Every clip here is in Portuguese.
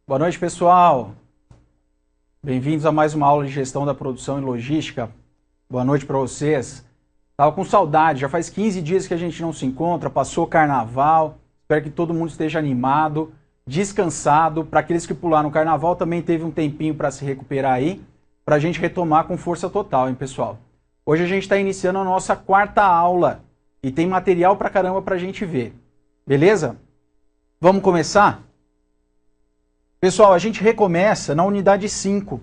Boa noite, pessoal. Bem-vindos a mais uma aula de gestão da produção e logística. Boa noite para vocês. Tava com saudade, já faz 15 dias que a gente não se encontra, passou o carnaval. Espero que todo mundo esteja animado, descansado. Para aqueles que pularam o carnaval, também teve um tempinho para se recuperar aí, para a gente retomar com força total, hein, pessoal? Hoje a gente está iniciando a nossa quarta aula e tem material pra caramba para a gente ver. Beleza? Vamos começar? Pessoal, a gente recomeça na unidade 5.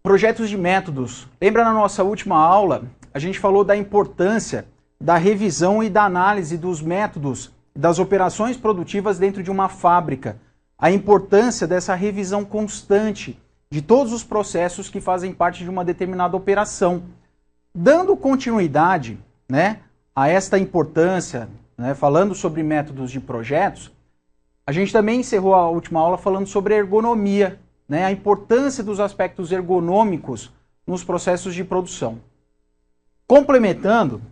Projetos de métodos. Lembra na nossa última aula, a gente falou da importância da revisão e da análise dos métodos das operações produtivas dentro de uma fábrica. A importância dessa revisão constante de todos os processos que fazem parte de uma determinada operação. Dando continuidade, a esta importância, falando sobre métodos de projetos, a gente também encerrou a última aula falando sobre ergonomia, a importância dos aspectos ergonômicos nos processos de produção. Complementando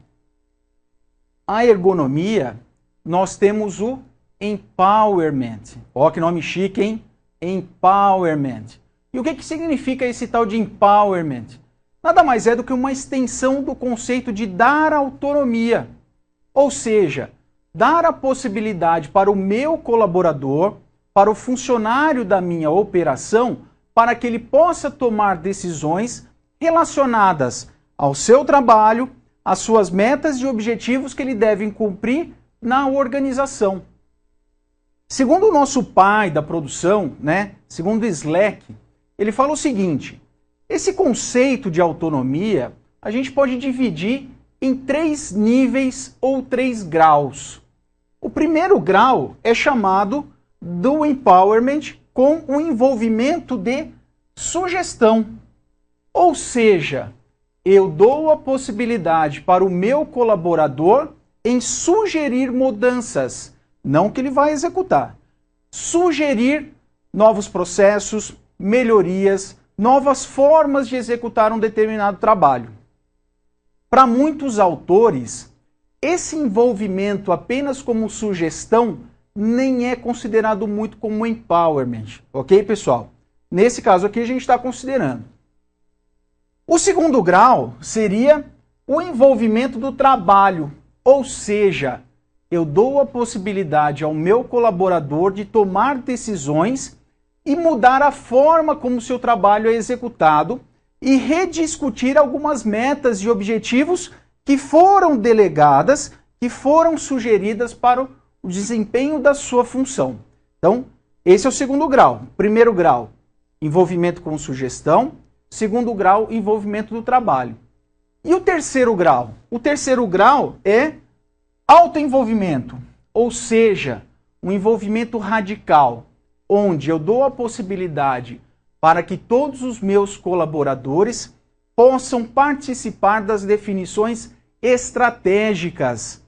a ergonomia, nós temos o empowerment. Ó, que nome chique, hein? Empowerment. E o que significa esse tal de empowerment? Nada mais é do que uma extensão do conceito de dar autonomia. Ou seja, dar a possibilidade para o meu colaborador, para o funcionário da minha operação, para que ele possa tomar decisões relacionadas ao seu trabalho, às suas metas e objetivos que ele deve cumprir na organização. Segundo o nosso pai da produção, segundo Slack, ele fala o seguinte: esse conceito de autonomia a gente pode dividir em 3 níveis ou 3 graus. O primeiro grau é chamado do empowerment com o envolvimento de sugestão. Ou seja, eu dou a possibilidade para o meu colaborador em sugerir mudanças, não que ele vai executar. Sugerir novos processos, melhorias, novas formas de executar um determinado trabalho. Para muitos autores, esse envolvimento apenas como sugestão nem é considerado muito como empowerment, ok, pessoal? Nesse caso aqui a gente está considerando. O segundo grau seria o envolvimento do trabalho, ou seja, eu dou a possibilidade ao meu colaborador de tomar decisões e mudar a forma como o seu trabalho é executado e rediscutir algumas metas e objetivos que foram delegadas, que foram sugeridas para o desempenho da sua função. Então, esse é o segundo grau. Primeiro grau, envolvimento com sugestão. Segundo grau, envolvimento do trabalho. E o terceiro grau? O terceiro grau é autoenvolvimento, ou seja, um envolvimento radical, onde eu dou a possibilidade para que todos os meus colaboradores possam participar das definições estratégicas.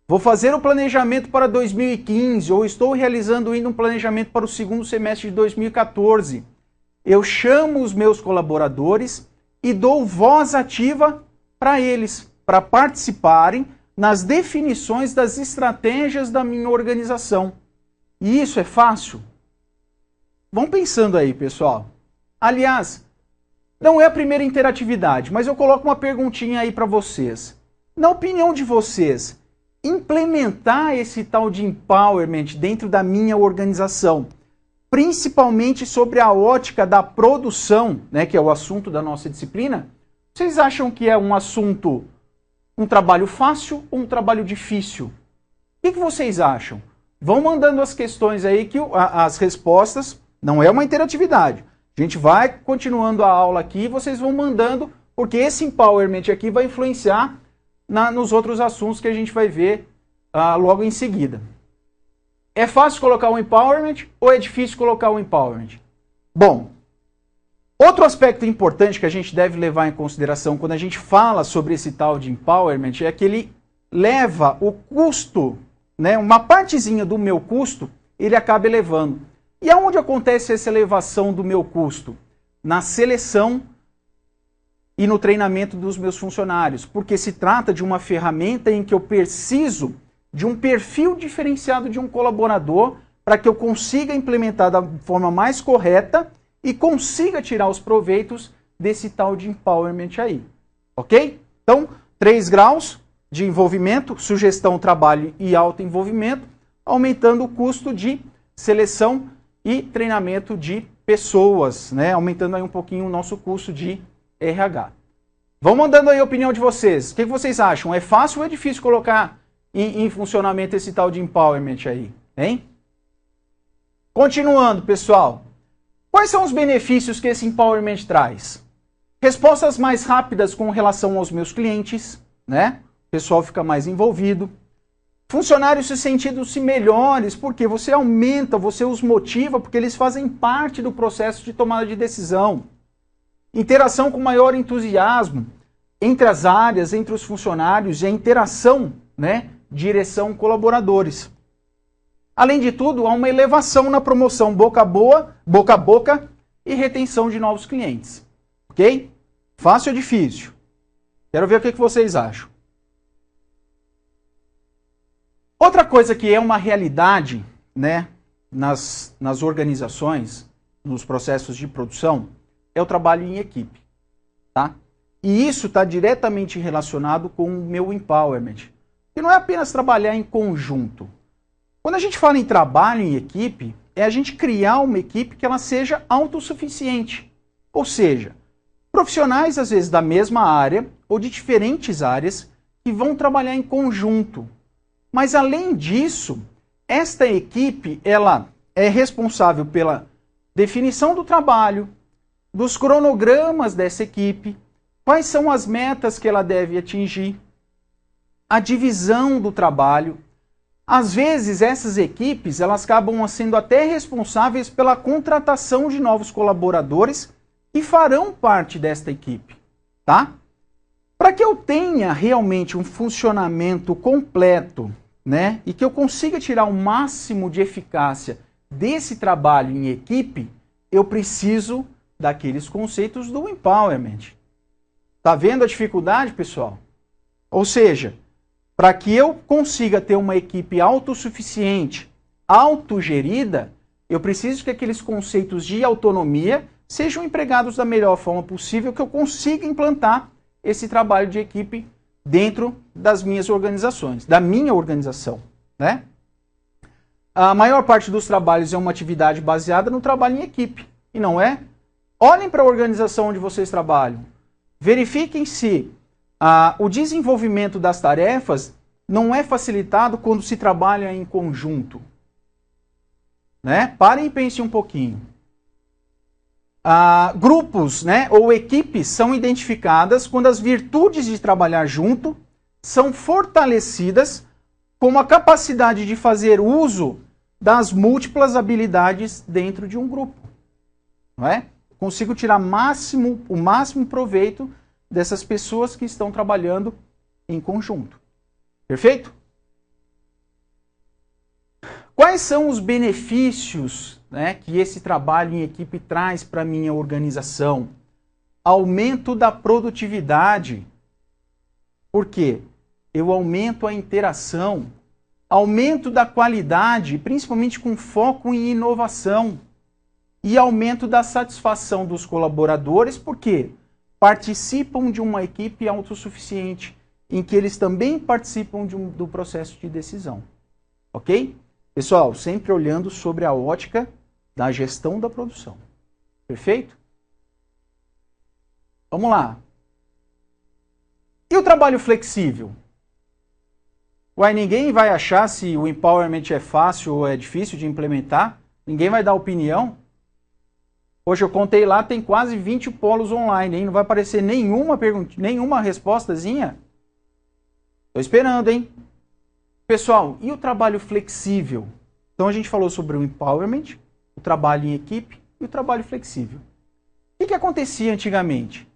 Vou fazer o planejamento para 2015 ou estou realizando ainda um planejamento para o segundo semestre de 2014. Eu chamo os meus colaboradores e dou voz ativa para eles, para participarem nas definições das estratégias da minha organização. E isso é fácil? Vão pensando aí, pessoal. Aliás, não é a primeira interatividade, mas eu coloco uma perguntinha aí para vocês. Na opinião de vocês, implementar esse tal de empowerment dentro da minha organização, principalmente sobre a ótica da produção, que é o assunto da nossa disciplina, vocês acham que é um assunto, um trabalho fácil ou um trabalho difícil? O que vocês acham? Vão mandando as questões aí, que as respostas não é uma interatividade. A gente vai continuando a aula aqui e vocês vão mandando, porque esse empowerment aqui vai influenciar nos outros assuntos que a gente vai ver logo em seguida. É fácil colocar o empowerment ou é difícil colocar o empowerment? Bom, outro aspecto importante que a gente deve levar em consideração quando a gente fala sobre esse tal de empowerment é que ele leva o custo, uma partezinha do meu custo, ele acaba elevando. E aonde acontece essa elevação do meu custo? Na seleção e no treinamento dos meus funcionários, porque se trata de uma ferramenta em que eu preciso de um perfil diferenciado de um colaborador para que eu consiga implementar da forma mais correta e consiga tirar os proveitos desse tal de empowerment aí, ok? Então, 3 graus de envolvimento, sugestão, trabalho e autoenvolvimento, aumentando o custo de seleção e treinamento de pessoas, né? Aumentando aí um pouquinho o nosso custo de RH. Vão mandando aí a opinião de vocês. O que vocês acham? É fácil ou é difícil colocar em funcionamento esse tal de empowerment aí, hein? Continuando, pessoal. Quais são os benefícios que esse empowerment traz? Respostas mais rápidas com relação aos meus clientes, né? O pessoal fica mais envolvido. Funcionários se sentindo-se melhores, porque você aumenta, você os motiva, porque eles fazem parte do processo de tomada de decisão. Interação com maior entusiasmo entre as áreas, entre os funcionários e a interação, né? Direção, colaboradores. Além de tudo, há uma elevação na promoção boca a boca e retenção de novos clientes. Ok? Fácil ou difícil? Quero ver o que vocês acham. Outra coisa que é uma realidade, né, nas organizações, nos processos de produção, é o trabalho em equipe. Tá? E isso está diretamente relacionado com o meu empowerment. E não é apenas trabalhar em conjunto. Quando a gente fala em trabalho em equipe, é a gente criar uma equipe que ela seja autossuficiente. Ou seja, profissionais, às vezes, da mesma área ou de diferentes áreas que vão trabalhar em conjunto. Mas, além disso, esta equipe ela é responsável pela definição do trabalho, dos cronogramas dessa equipe, quais são as metas que ela deve atingir, a divisão do trabalho. Às vezes, essas equipes elas acabam sendo até responsáveis pela contratação de novos colaboradores que farão parte desta equipe, tá? Para que eu tenha realmente um funcionamento completo, né, e que eu consiga tirar o máximo de eficácia desse trabalho em equipe, eu preciso daqueles conceitos do empowerment. Tá vendo a dificuldade, pessoal? Ou seja, para que eu consiga ter uma equipe autossuficiente, autogerida, eu preciso que aqueles conceitos de autonomia sejam empregados da melhor forma possível, que eu consiga implantar esse trabalho de equipe dentro das minhas organizações, da minha organização, né? A maior parte dos trabalhos é uma atividade baseada no trabalho em equipe, e não é? Olhem para a organização onde vocês trabalham. Verifiquem se o desenvolvimento das tarefas não é facilitado quando se trabalha em conjunto. Né? Parem e pensem um pouquinho. Grupos, né, ou equipes são identificadas quando as virtudes de trabalhar junto são fortalecidas com a capacidade de fazer uso das múltiplas habilidades dentro de um grupo. Não é? Consigo tirar o máximo proveito dessas pessoas que estão trabalhando em conjunto. Perfeito? Quais são os benefícios, né, que esse trabalho em equipe traz para a minha organização? Aumento da produtividade. Por quê? Eu aumento a interação, aumento da qualidade, principalmente com foco em inovação, e aumento da satisfação dos colaboradores, porque participam de uma equipe autossuficiente, em que eles também participam do processo de decisão. Ok? Pessoal, sempre olhando sobre a ótica da gestão da produção. Perfeito? Vamos lá. E o trabalho flexível? Uai, ninguém vai achar se o empowerment é fácil ou é difícil de implementar? Ninguém vai dar opinião? Hoje eu contei lá, tem quase 20 polos online, hein? Não vai aparecer nenhuma pergunta, nenhuma respostazinha? Estou esperando, hein? Pessoal, e o trabalho flexível? Então a gente falou sobre o empowerment, o trabalho em equipe e o trabalho flexível. O que acontecia antigamente?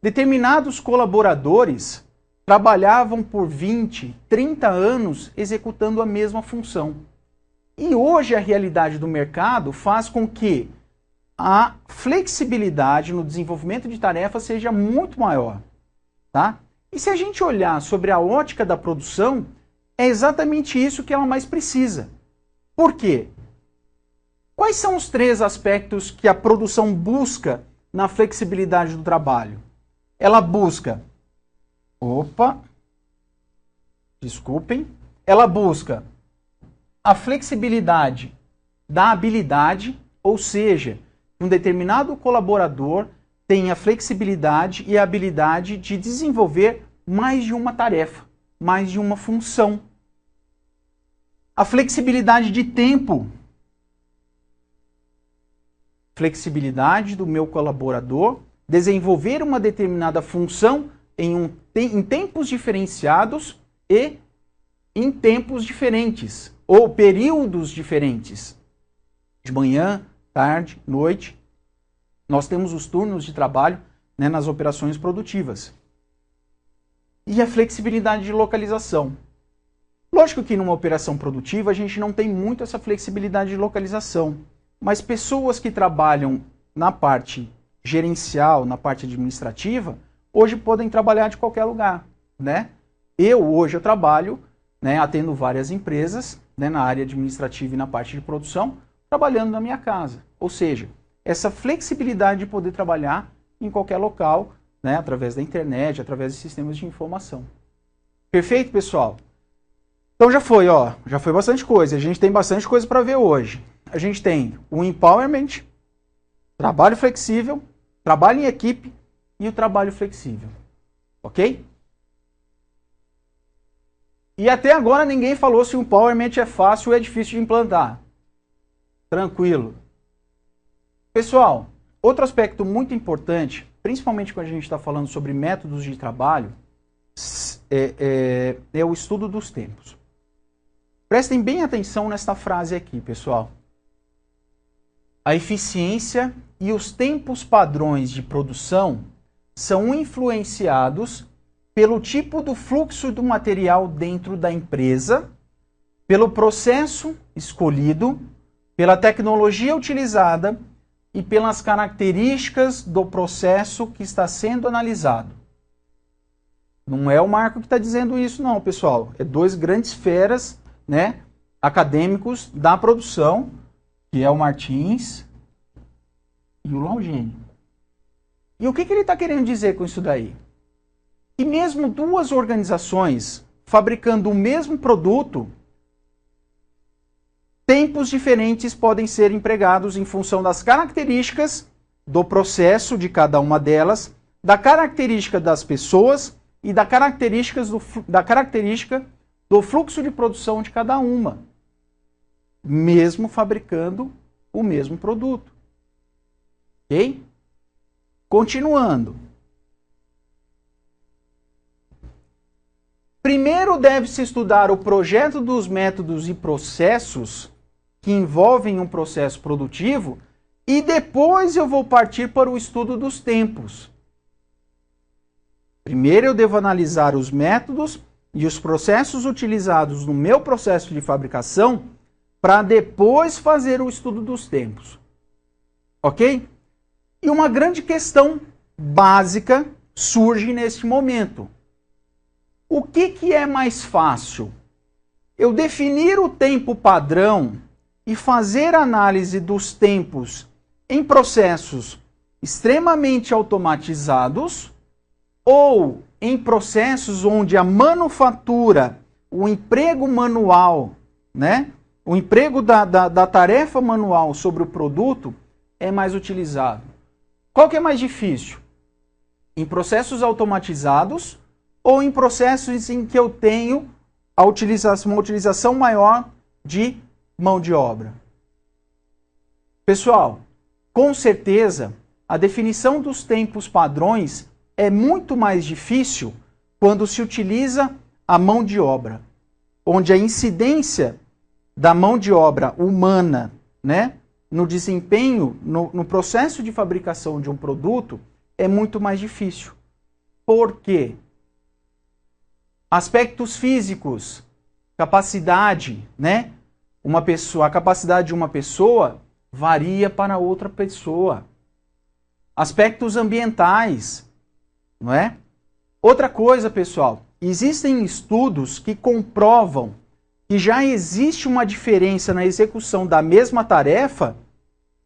Determinados colaboradores trabalhavam por 20, 30 anos executando a mesma função. E hoje a realidade do mercado faz com que a flexibilidade no desenvolvimento de tarefas seja muito maior. Tá? E se a gente olhar sobre a ótica da produção, é exatamente isso que ela mais precisa. Por quê? Quais são os 3 aspectos que a produção busca na flexibilidade do trabalho? Ela busca... Ela busca a flexibilidade da habilidade, ou seja, um determinado colaborador tem a flexibilidade e a habilidade de desenvolver mais de uma tarefa, mais de uma função. A flexibilidade de tempo. Flexibilidade do meu colaborador desenvolver uma determinada função em tempos diferenciados e em tempos diferentes, ou períodos diferentes. De manhã, tarde, noite. Nós temos os turnos de trabalho, né, nas operações produtivas. E a flexibilidade de localização. Lógico que numa operação produtiva a gente não tem muito essa flexibilidade de localização, mas pessoas que trabalham na parte gerencial, na parte administrativa, hoje podem trabalhar de qualquer lugar, né? Hoje eu trabalho, né, atendo várias empresas, né, na área administrativa e na parte de produção, trabalhando na minha casa. Ou seja, essa flexibilidade de poder trabalhar em qualquer local, né, através da internet, através de sistemas de informação. Perfeito, pessoal? Então já foi bastante coisa. A gente tem bastante coisa para ver hoje. A gente tem o empowerment, trabalho flexível, trabalho em equipe e o trabalho flexível. Ok? E até agora ninguém falou se o empowerment é fácil ou é difícil de implantar. Tranquilo. Pessoal, outro aspecto muito importante, principalmente quando a gente está falando sobre métodos de trabalho, é o estudo dos tempos. Prestem bem atenção nesta frase aqui, pessoal. A eficiência e os tempos padrões de produção são influenciados pelo tipo do fluxo do material dentro da empresa, pelo processo escolhido, pela tecnologia utilizada e pelas características do processo que está sendo analisado. Não é o Marco que está dizendo isso, não, pessoal. É 2 grandes feras, né, acadêmicos da produção, que é o Martins e o Longini. E o que ele está querendo dizer com isso daí? E mesmo 2 organizações fabricando o mesmo produto, tempos diferentes podem ser empregados em função das características do processo de cada uma delas, da característica das pessoas e da característica do fluxo de produção de cada uma, mesmo fabricando o mesmo produto. Ok? Continuando. Primeiro deve-se estudar o projeto dos métodos e processos que envolvem um processo produtivo e depois eu vou partir para o estudo dos tempos. Primeiro eu devo analisar os métodos e os processos utilizados no meu processo de fabricação para depois fazer o estudo dos tempos. Ok? E uma grande questão básica surge neste momento. O que é mais fácil? Eu definir o tempo padrão e fazer análise dos tempos em processos extremamente automatizados ou em processos onde a manufatura, o emprego manual, né, o emprego da tarefa manual sobre o produto é mais utilizado. Qual que é mais difícil? Em processos automatizados ou em processos em que eu tenho uma utilização maior de mão de obra? Pessoal, com certeza, a definição dos tempos padrões é muito mais difícil quando se utiliza a mão de obra, onde a incidência da mão de obra humana, né, no desempenho, no processo de fabricação de um produto, é muito mais difícil. Por quê? Aspectos físicos, capacidade, né? A capacidade de uma pessoa varia para outra pessoa. Aspectos ambientais, não é? Outra coisa, pessoal, existem estudos que comprovam que já existe uma diferença na execução da mesma tarefa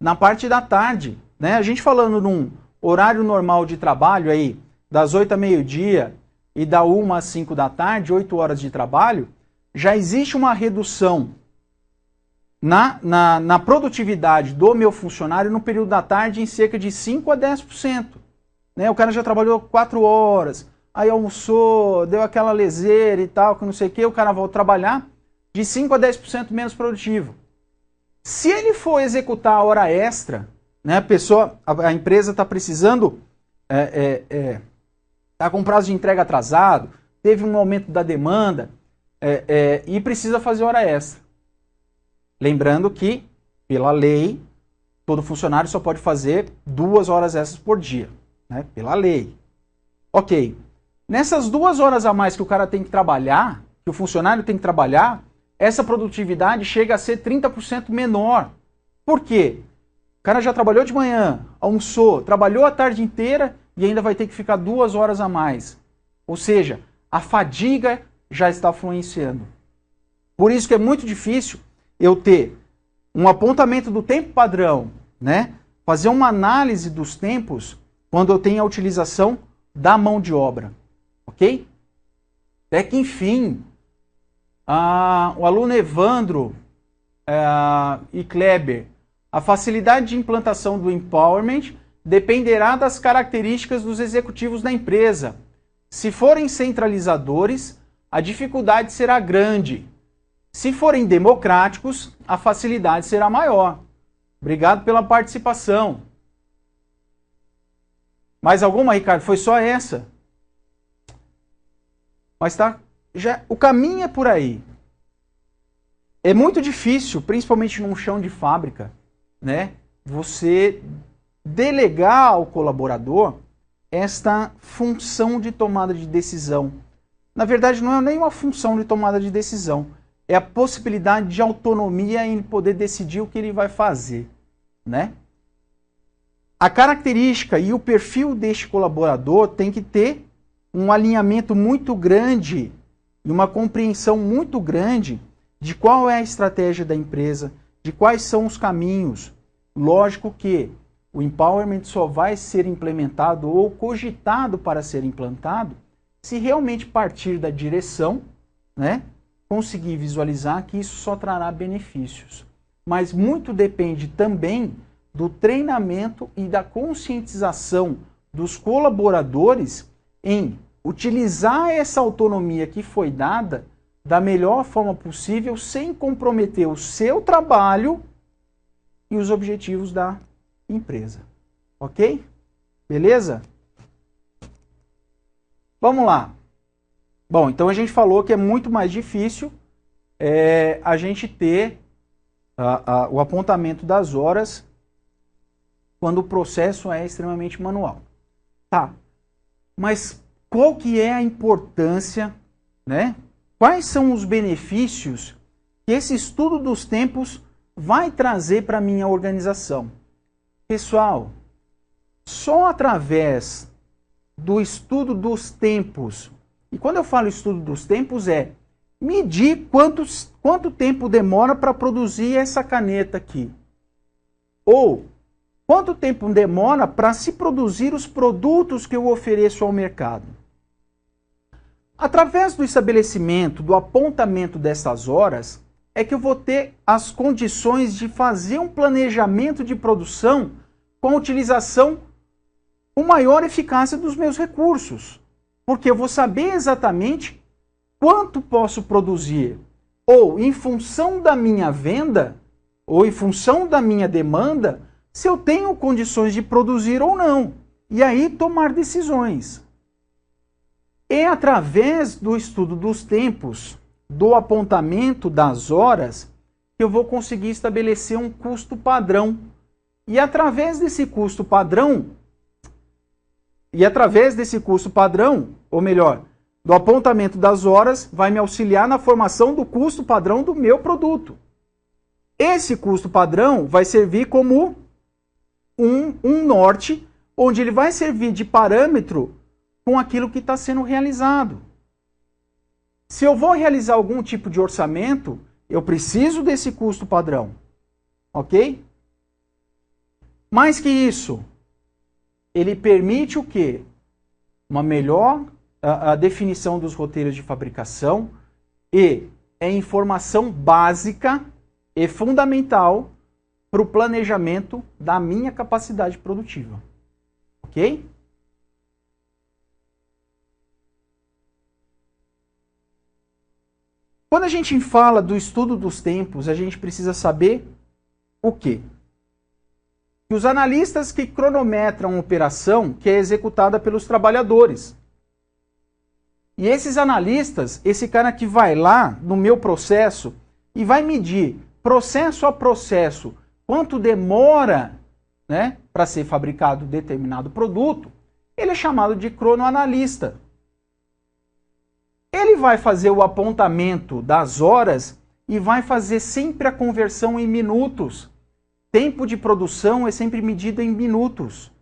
na parte da tarde, né? A gente falando num horário normal de trabalho aí, das 8 a meio-dia e da 1 às 5 da tarde, 8 horas de trabalho, já existe uma redução na produtividade do meu funcionário no período da tarde em cerca de 5 a 10%. Né? O cara já trabalhou 4 horas, aí almoçou, deu aquela leseira e tal, que não sei o que, o cara volta a trabalhar de 5 a 10% menos produtivo. Se ele for executar a hora extra, né, a empresa está precisando, está com prazo de entrega atrasado, teve um aumento da demanda e precisa fazer hora extra. Lembrando que, pela lei, todo funcionário só pode fazer 2 horas extras por dia, né, pela lei. Ok. Nessas 2 horas a mais que o cara tem que trabalhar, que o funcionário tem que trabalhar, essa produtividade chega a ser 30% menor. Por quê? O cara já trabalhou de manhã, almoçou, trabalhou a tarde inteira e ainda vai ter que ficar 2 horas a mais. Ou seja, a fadiga já está influenciando. Por isso que é muito difícil eu ter um apontamento do tempo padrão, né? Fazer uma análise dos tempos quando eu tenho a utilização da mão de obra. Ok? Até que, enfim, o aluno Evandro e Kleber, a facilidade de implantação do empowerment dependerá das características dos executivos da empresa. Se forem centralizadores, a dificuldade será grande. Se forem democráticos, a facilidade será maior. Obrigado pela participação. Mais alguma, Ricardo? Foi só essa? Mas tá, o caminho é por aí. É muito difícil, principalmente num chão de fábrica, né, você delegar ao colaborador esta função de tomada de decisão. Na verdade, não é nem uma função de tomada de decisão, é a possibilidade de autonomia em poder decidir o que ele vai fazer, né? A característica e o perfil deste colaborador tem que ter um alinhamento muito grande e uma compreensão muito grande de qual é a estratégia da empresa, de quais são os caminhos. Lógico que o empowerment só vai ser implementado ou cogitado para ser implantado se realmente partir da direção, né, conseguir visualizar que isso só trará benefícios. Mas muito depende também do treinamento e da conscientização dos colaboradores em utilizar essa autonomia que foi dada da melhor forma possível, sem comprometer o seu trabalho e os objetivos da empresa. Ok? Beleza? Vamos lá. Bom, então a gente falou que é muito mais difícil a gente ter o apontamento das horas quando o processo é extremamente manual. Tá, mas qual que é a importância, né? Quais são os benefícios que esse estudo dos tempos vai trazer para a minha organização? Pessoal, só através do estudo dos tempos, e quando eu falo estudo dos tempos é medir quanto tempo demora para produzir essa caneta aqui. Ou quanto tempo demora para se produzir os produtos que eu ofereço ao mercado. Através do estabelecimento, do apontamento dessas horas, é que eu vou ter as condições de fazer um planejamento de produção com a utilização com maior eficácia dos meus recursos. Porque eu vou saber exatamente quanto posso produzir, ou em função da minha venda, ou em função da minha demanda, se eu tenho condições de produzir ou não. E aí tomar decisões. É através do estudo dos tempos, do apontamento das horas, que eu vou conseguir estabelecer um custo padrão. E através desse custo padrão, ou melhor, do apontamento das horas, vai me auxiliar na formação do custo padrão do meu produto. Esse custo padrão vai servir como um norte, onde ele vai servir de parâmetro com aquilo que está sendo realizado. Se eu vou realizar algum tipo de orçamento, eu preciso desse custo padrão. Ok? Mais que isso, ele permite o quê? Uma melhor a definição dos roteiros de fabricação e é informação básica e fundamental para o planejamento da minha capacidade produtiva. Ok? Quando a gente fala do estudo dos tempos, a gente precisa saber o quê? Que os analistas que cronometram a operação que é executada pelos trabalhadores. E esses analistas, esse cara que vai lá no meu processo e vai medir processo a processo quanto demora, né, para ser fabricado determinado produto, ele é chamado de cronoanalista. Ele vai fazer o apontamento das horas e vai fazer sempre a conversão em minutos. Tempo de produção é sempre medido em minutos.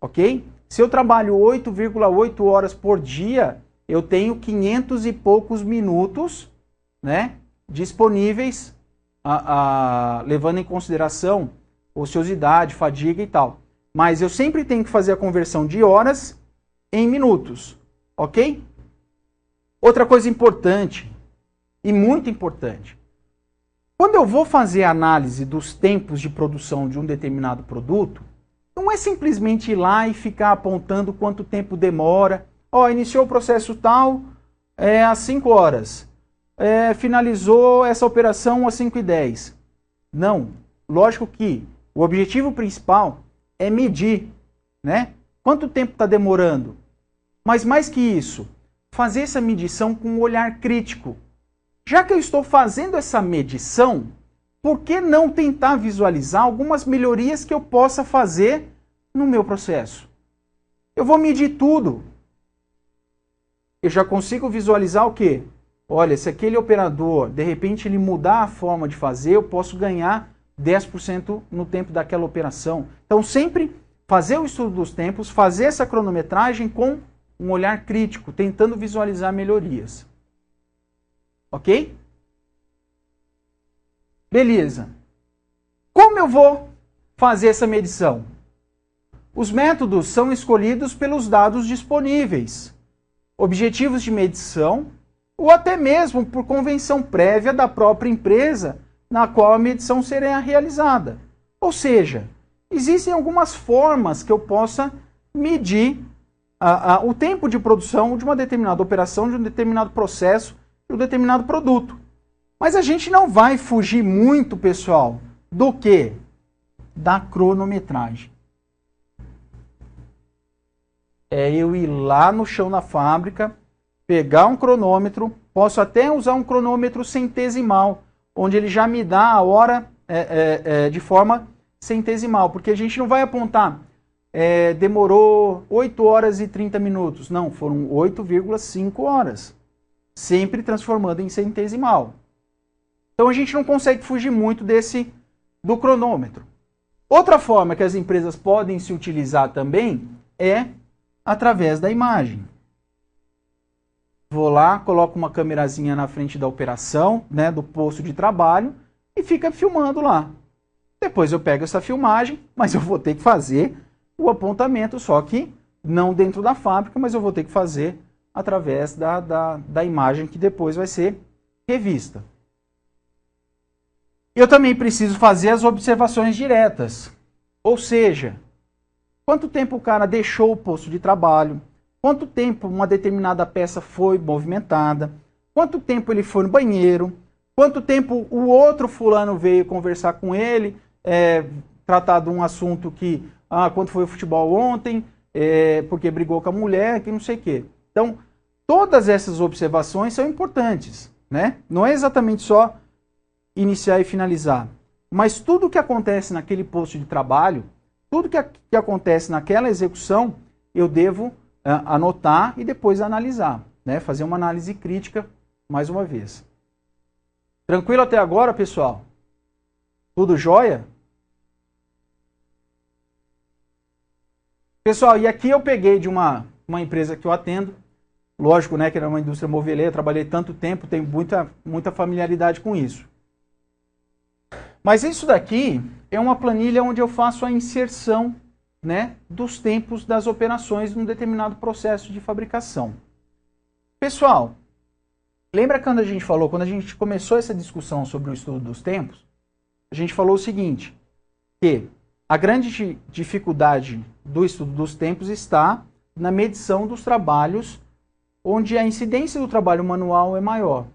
Ok? Se eu trabalho 8,8 horas por dia, eu tenho 500 e poucos minutos, né, disponíveis, levando em consideração ociosidade, fadiga e tal. Mas eu sempre tenho que fazer a conversão de horas em minutos. Ok? Outra coisa importante, e muito importante, quando eu vou fazer a análise dos tempos de produção de um determinado produto, não é simplesmente ir lá e ficar apontando quanto tempo demora. Ó, iniciou o processo tal às 5 horas, finalizou essa operação às 5h10. Não, lógico que o objetivo principal é medir, né? Quanto tempo está demorando. Mas mais que isso, fazer essa medição com um olhar crítico. Já que eu estou fazendo essa medição, por que não tentar visualizar algumas melhorias que eu possa fazer no meu processo? Eu vou medir tudo. Eu já consigo visualizar o quê? Olha, se aquele operador, de repente, ele mudar a forma de fazer, eu posso ganhar 10% no tempo daquela operação. Então, sempre fazer o estudo dos tempos, fazer essa cronometragem com um olhar crítico, tentando visualizar melhorias. Ok? Beleza. Como eu vou fazer essa medição? Os métodos são escolhidos pelos dados disponíveis, objetivos de medição, ou até mesmo por convenção prévia da própria empresa na qual a medição será realizada. Ou seja, existem algumas formas que eu possa medir o tempo de produção de uma determinada operação, de um determinado processo, de um determinado produto. Mas a gente não vai fugir muito, pessoal, do quê? Da cronometragem. É eu ir lá no chão da fábrica, pegar um cronômetro, posso até usar um cronômetro centesimal, onde ele já me dá a hora de forma centesimal, porque a gente não vai apontar demorou 8 horas e 30 minutos. Não, foram 8,5 horas. Sempre transformando em centesimal. Então a gente não consegue fugir muito do cronômetro. Outra forma que as empresas podem se utilizar também é através da imagem. Vou lá, coloco uma câmerazinha na frente da operação, né, do posto de trabalho e fica filmando lá. Depois eu pego essa filmagem, mas eu vou ter que fazer o apontamento, só que não dentro da fábrica, mas eu vou ter que fazer através da imagem que depois vai ser revista. Eu também preciso fazer as observações diretas, ou seja, quanto tempo o cara deixou o posto de trabalho, quanto tempo uma determinada peça foi movimentada, quanto tempo ele foi no banheiro, quanto tempo o outro fulano veio conversar com ele, tratar de um assunto que quanto foi o futebol ontem, porque brigou com a mulher, que não sei o quê. Então, todas essas observações são importantes, né? Não é exatamente só iniciar e finalizar, mas tudo que acontece naquele posto de trabalho, tudo que acontece naquela execução, eu devo anotar e depois analisar, né? Fazer uma análise crítica mais uma vez. Tranquilo até agora, pessoal? Tudo jóia? Pessoal, e aqui eu peguei de uma empresa que eu atendo, lógico, né, que era uma indústria moveleira, trabalhei tanto tempo, tenho muita familiaridade com isso. Mas isso daqui é uma planilha onde eu faço a inserção, né, dos tempos das operações num determinado processo de fabricação. Pessoal, lembra quando a gente falou, quando a gente começou essa discussão sobre o estudo dos tempos, a gente falou o seguinte, que a grande dificuldade do estudo dos tempos está na medição dos trabalhos, onde a incidência do trabalho manual é maior.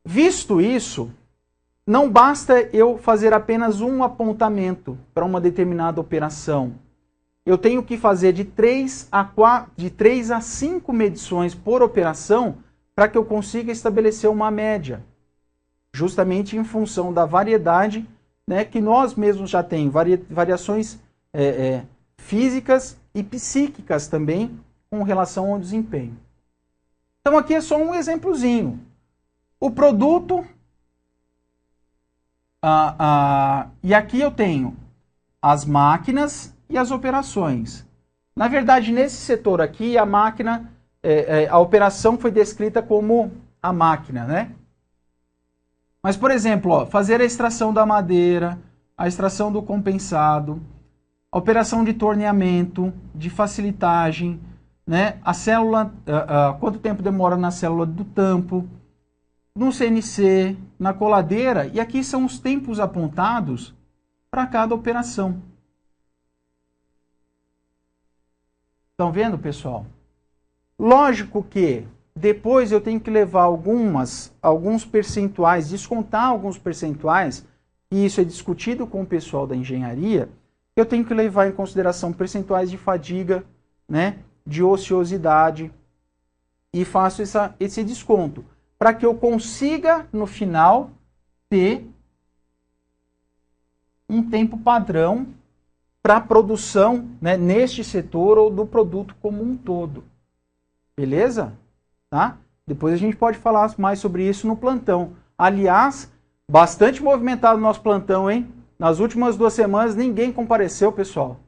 Visto isso, não basta eu fazer apenas um apontamento para uma determinada operação. Eu tenho que fazer de 3 a 5 medições por operação para que eu consiga estabelecer uma média. Justamente em função da variedade, né, que nós mesmos já temos, variações físicas e psíquicas também com relação ao desempenho. Então aqui é só um exemplozinho. O produto, e aqui eu tenho as máquinas e as operações. Na verdade, nesse setor aqui, a máquina, a operação foi descrita como a máquina, né? Mas, por exemplo, ó, fazer a extração da madeira, a extração do compensado, a operação de torneamento, de facilitagem, né? A célula, quanto tempo demora na célula do tampo, no CNC, na coladeira, e aqui são os tempos apontados para cada operação. Estão vendo, pessoal? Lógico que depois eu tenho que levar alguns percentuais, descontar alguns percentuais, e isso é discutido com o pessoal da engenharia, eu tenho que levar em consideração percentuais de fadiga, né, de ociosidade, e faço esse desconto, para que eu consiga, no final, ter um tempo padrão para a produção, né, neste setor ou do produto como um todo. Beleza? Tá? Depois a gente pode falar mais sobre isso no plantão. Aliás, bastante movimentado o nosso plantão, hein? Nas últimas 2 semanas ninguém compareceu, pessoal.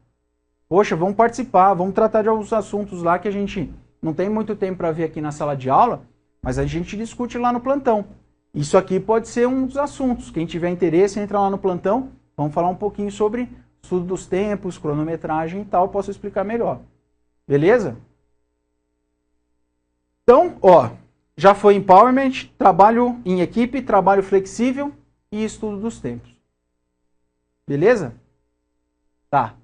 Poxa, vamos participar, vamos tratar de alguns assuntos lá que a gente não tem muito tempo para ver aqui na sala de aula, mas a gente discute lá no plantão. Isso aqui pode ser um dos assuntos. Quem tiver interesse, entra lá no plantão. Vamos falar um pouquinho sobre estudo dos tempos, cronometragem e tal, posso explicar melhor. Beleza? Então, ó, já foi empowerment, trabalho em equipe, trabalho flexível e estudo dos tempos. Beleza? Tá.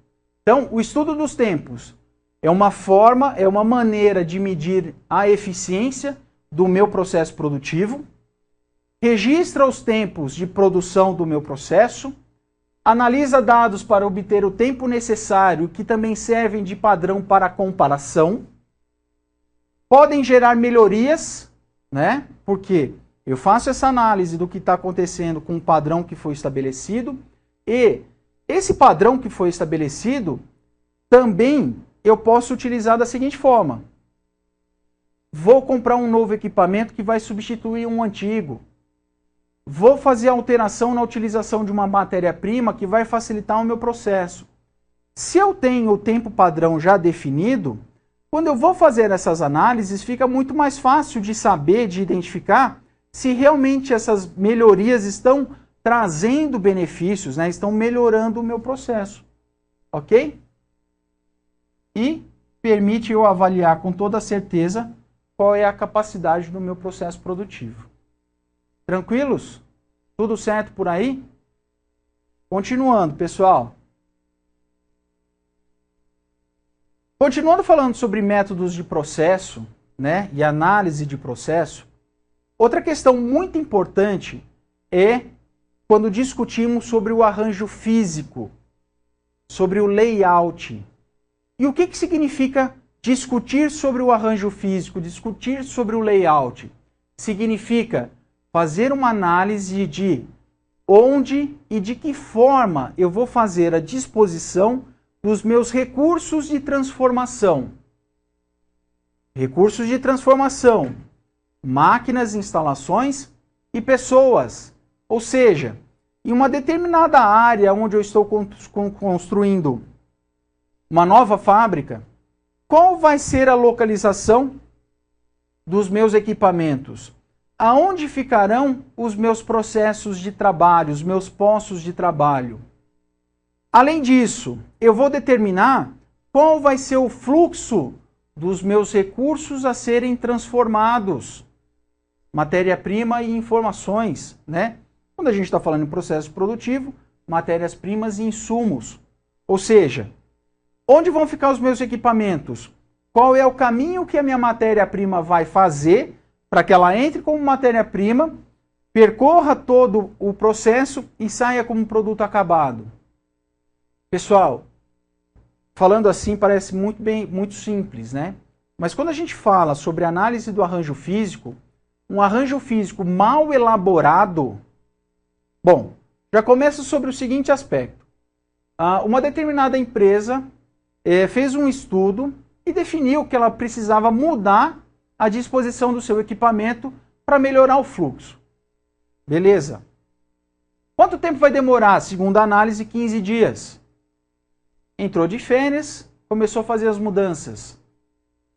Então, o estudo dos tempos é uma forma, é uma maneira de medir a eficiência do meu processo produtivo, registra os tempos de produção do meu processo, analisa dados para obter o tempo necessário, que também servem de padrão para comparação, podem gerar melhorias, né? Porque eu faço essa análise do que está acontecendo com o padrão que foi estabelecido, e esse padrão que foi estabelecido, também eu posso utilizar da seguinte forma. Vou comprar um novo equipamento que vai substituir um antigo. Vou fazer alteração na utilização de uma matéria-prima que vai facilitar o meu processo. Se eu tenho o tempo padrão já definido, quando eu vou fazer essas análises, fica muito mais fácil de saber, de identificar se realmente essas melhorias estão trazendo benefícios, né? Estão melhorando o meu processo. Ok? E permite eu avaliar com toda certeza qual é a capacidade do meu processo produtivo. Tranquilos? Tudo certo por aí? Continuando, pessoal. Continuando falando sobre métodos de processo, né, e análise de processo, outra questão muito importante é quando discutimos sobre o arranjo físico, sobre o layout. E o que significa discutir sobre o arranjo físico, discutir sobre o layout? Significa fazer uma análise de onde e de que forma eu vou fazer a disposição dos meus recursos de transformação. Recursos de transformação, máquinas, instalações e pessoas. Ou seja, em uma determinada área onde eu estou construindo uma nova fábrica, qual vai ser a localização dos meus equipamentos? aonde ficarão os meus processos de trabalho, os meus postos de trabalho. Além disso, eu vou determinar qual vai ser o fluxo dos meus recursos a serem transformados. Matéria-prima e informações, né? Quando a gente está falando em processo produtivo, matérias-primas e insumos. Ou seja, onde vão ficar os meus equipamentos? Qual é o caminho que a minha matéria-prima vai fazer para que ela entre como matéria-prima, percorra todo o processo e saia como produto acabado? Pessoal, falando assim parece muito simples, né? Mas quando a gente fala sobre análise do arranjo físico, um arranjo físico mal elaborado, bom, já começa sobre o seguinte aspecto. Uma determinada empresa fez um estudo e definiu que ela precisava mudar a disposição do seu equipamento para melhorar o fluxo. Beleza. Quanto tempo vai demorar? Segundo a análise, 15 dias. Entrou de férias, começou a fazer as mudanças.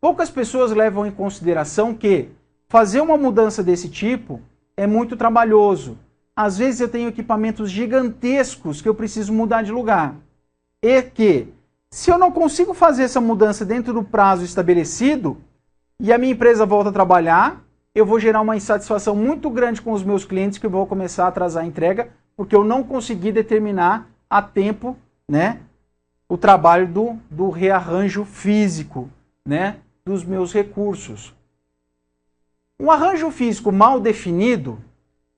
Poucas pessoas levam em consideração que fazer uma mudança desse tipo é muito trabalhoso. Às vezes eu tenho equipamentos gigantescos que eu preciso mudar de lugar. E que, se eu não consigo fazer essa mudança dentro do prazo estabelecido e a minha empresa volta a trabalhar, eu vou gerar uma insatisfação muito grande com os meus clientes que eu vou começar a atrasar a entrega porque eu não consegui determinar a tempo, né, o trabalho do rearranjo físico, né, dos meus recursos. Um arranjo físico mal definido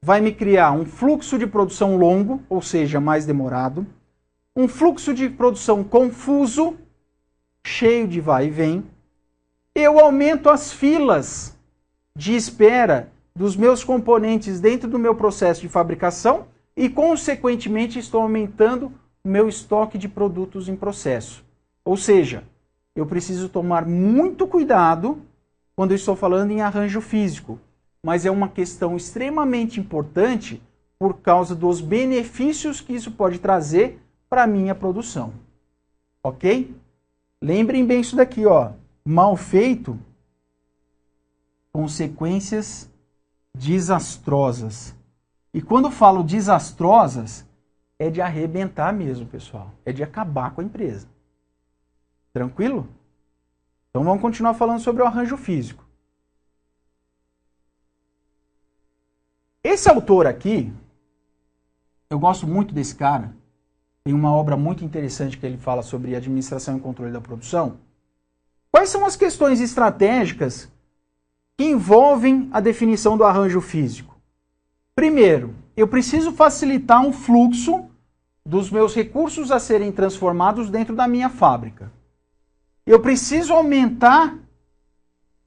vai me criar um fluxo de produção longo, ou seja, mais demorado, um fluxo de produção confuso, cheio de vai e vem. Eu aumento as filas de espera dos meus componentes dentro do meu processo de fabricação e, consequentemente, estou aumentando o meu estoque de produtos em processo. Ou seja, eu preciso tomar muito cuidado quando eu estou falando em arranjo físico, mas é uma questão extremamente importante por causa dos benefícios que isso pode trazer para a minha produção. Ok? Lembrem bem isso daqui, ó. Mal feito, consequências desastrosas. E quando falo desastrosas, é de arrebentar mesmo, pessoal. É de acabar com a empresa. Tranquilo? Então vamos continuar falando sobre o arranjo físico. Esse autor aqui, eu gosto muito desse cara. Tem uma obra muito interessante que ele fala sobre administração e controle da produção. Quais são as questões estratégicas que envolvem a definição do arranjo físico? Primeiro, eu preciso facilitar um fluxo dos meus recursos a serem transformados dentro da minha fábrica. Eu preciso aumentar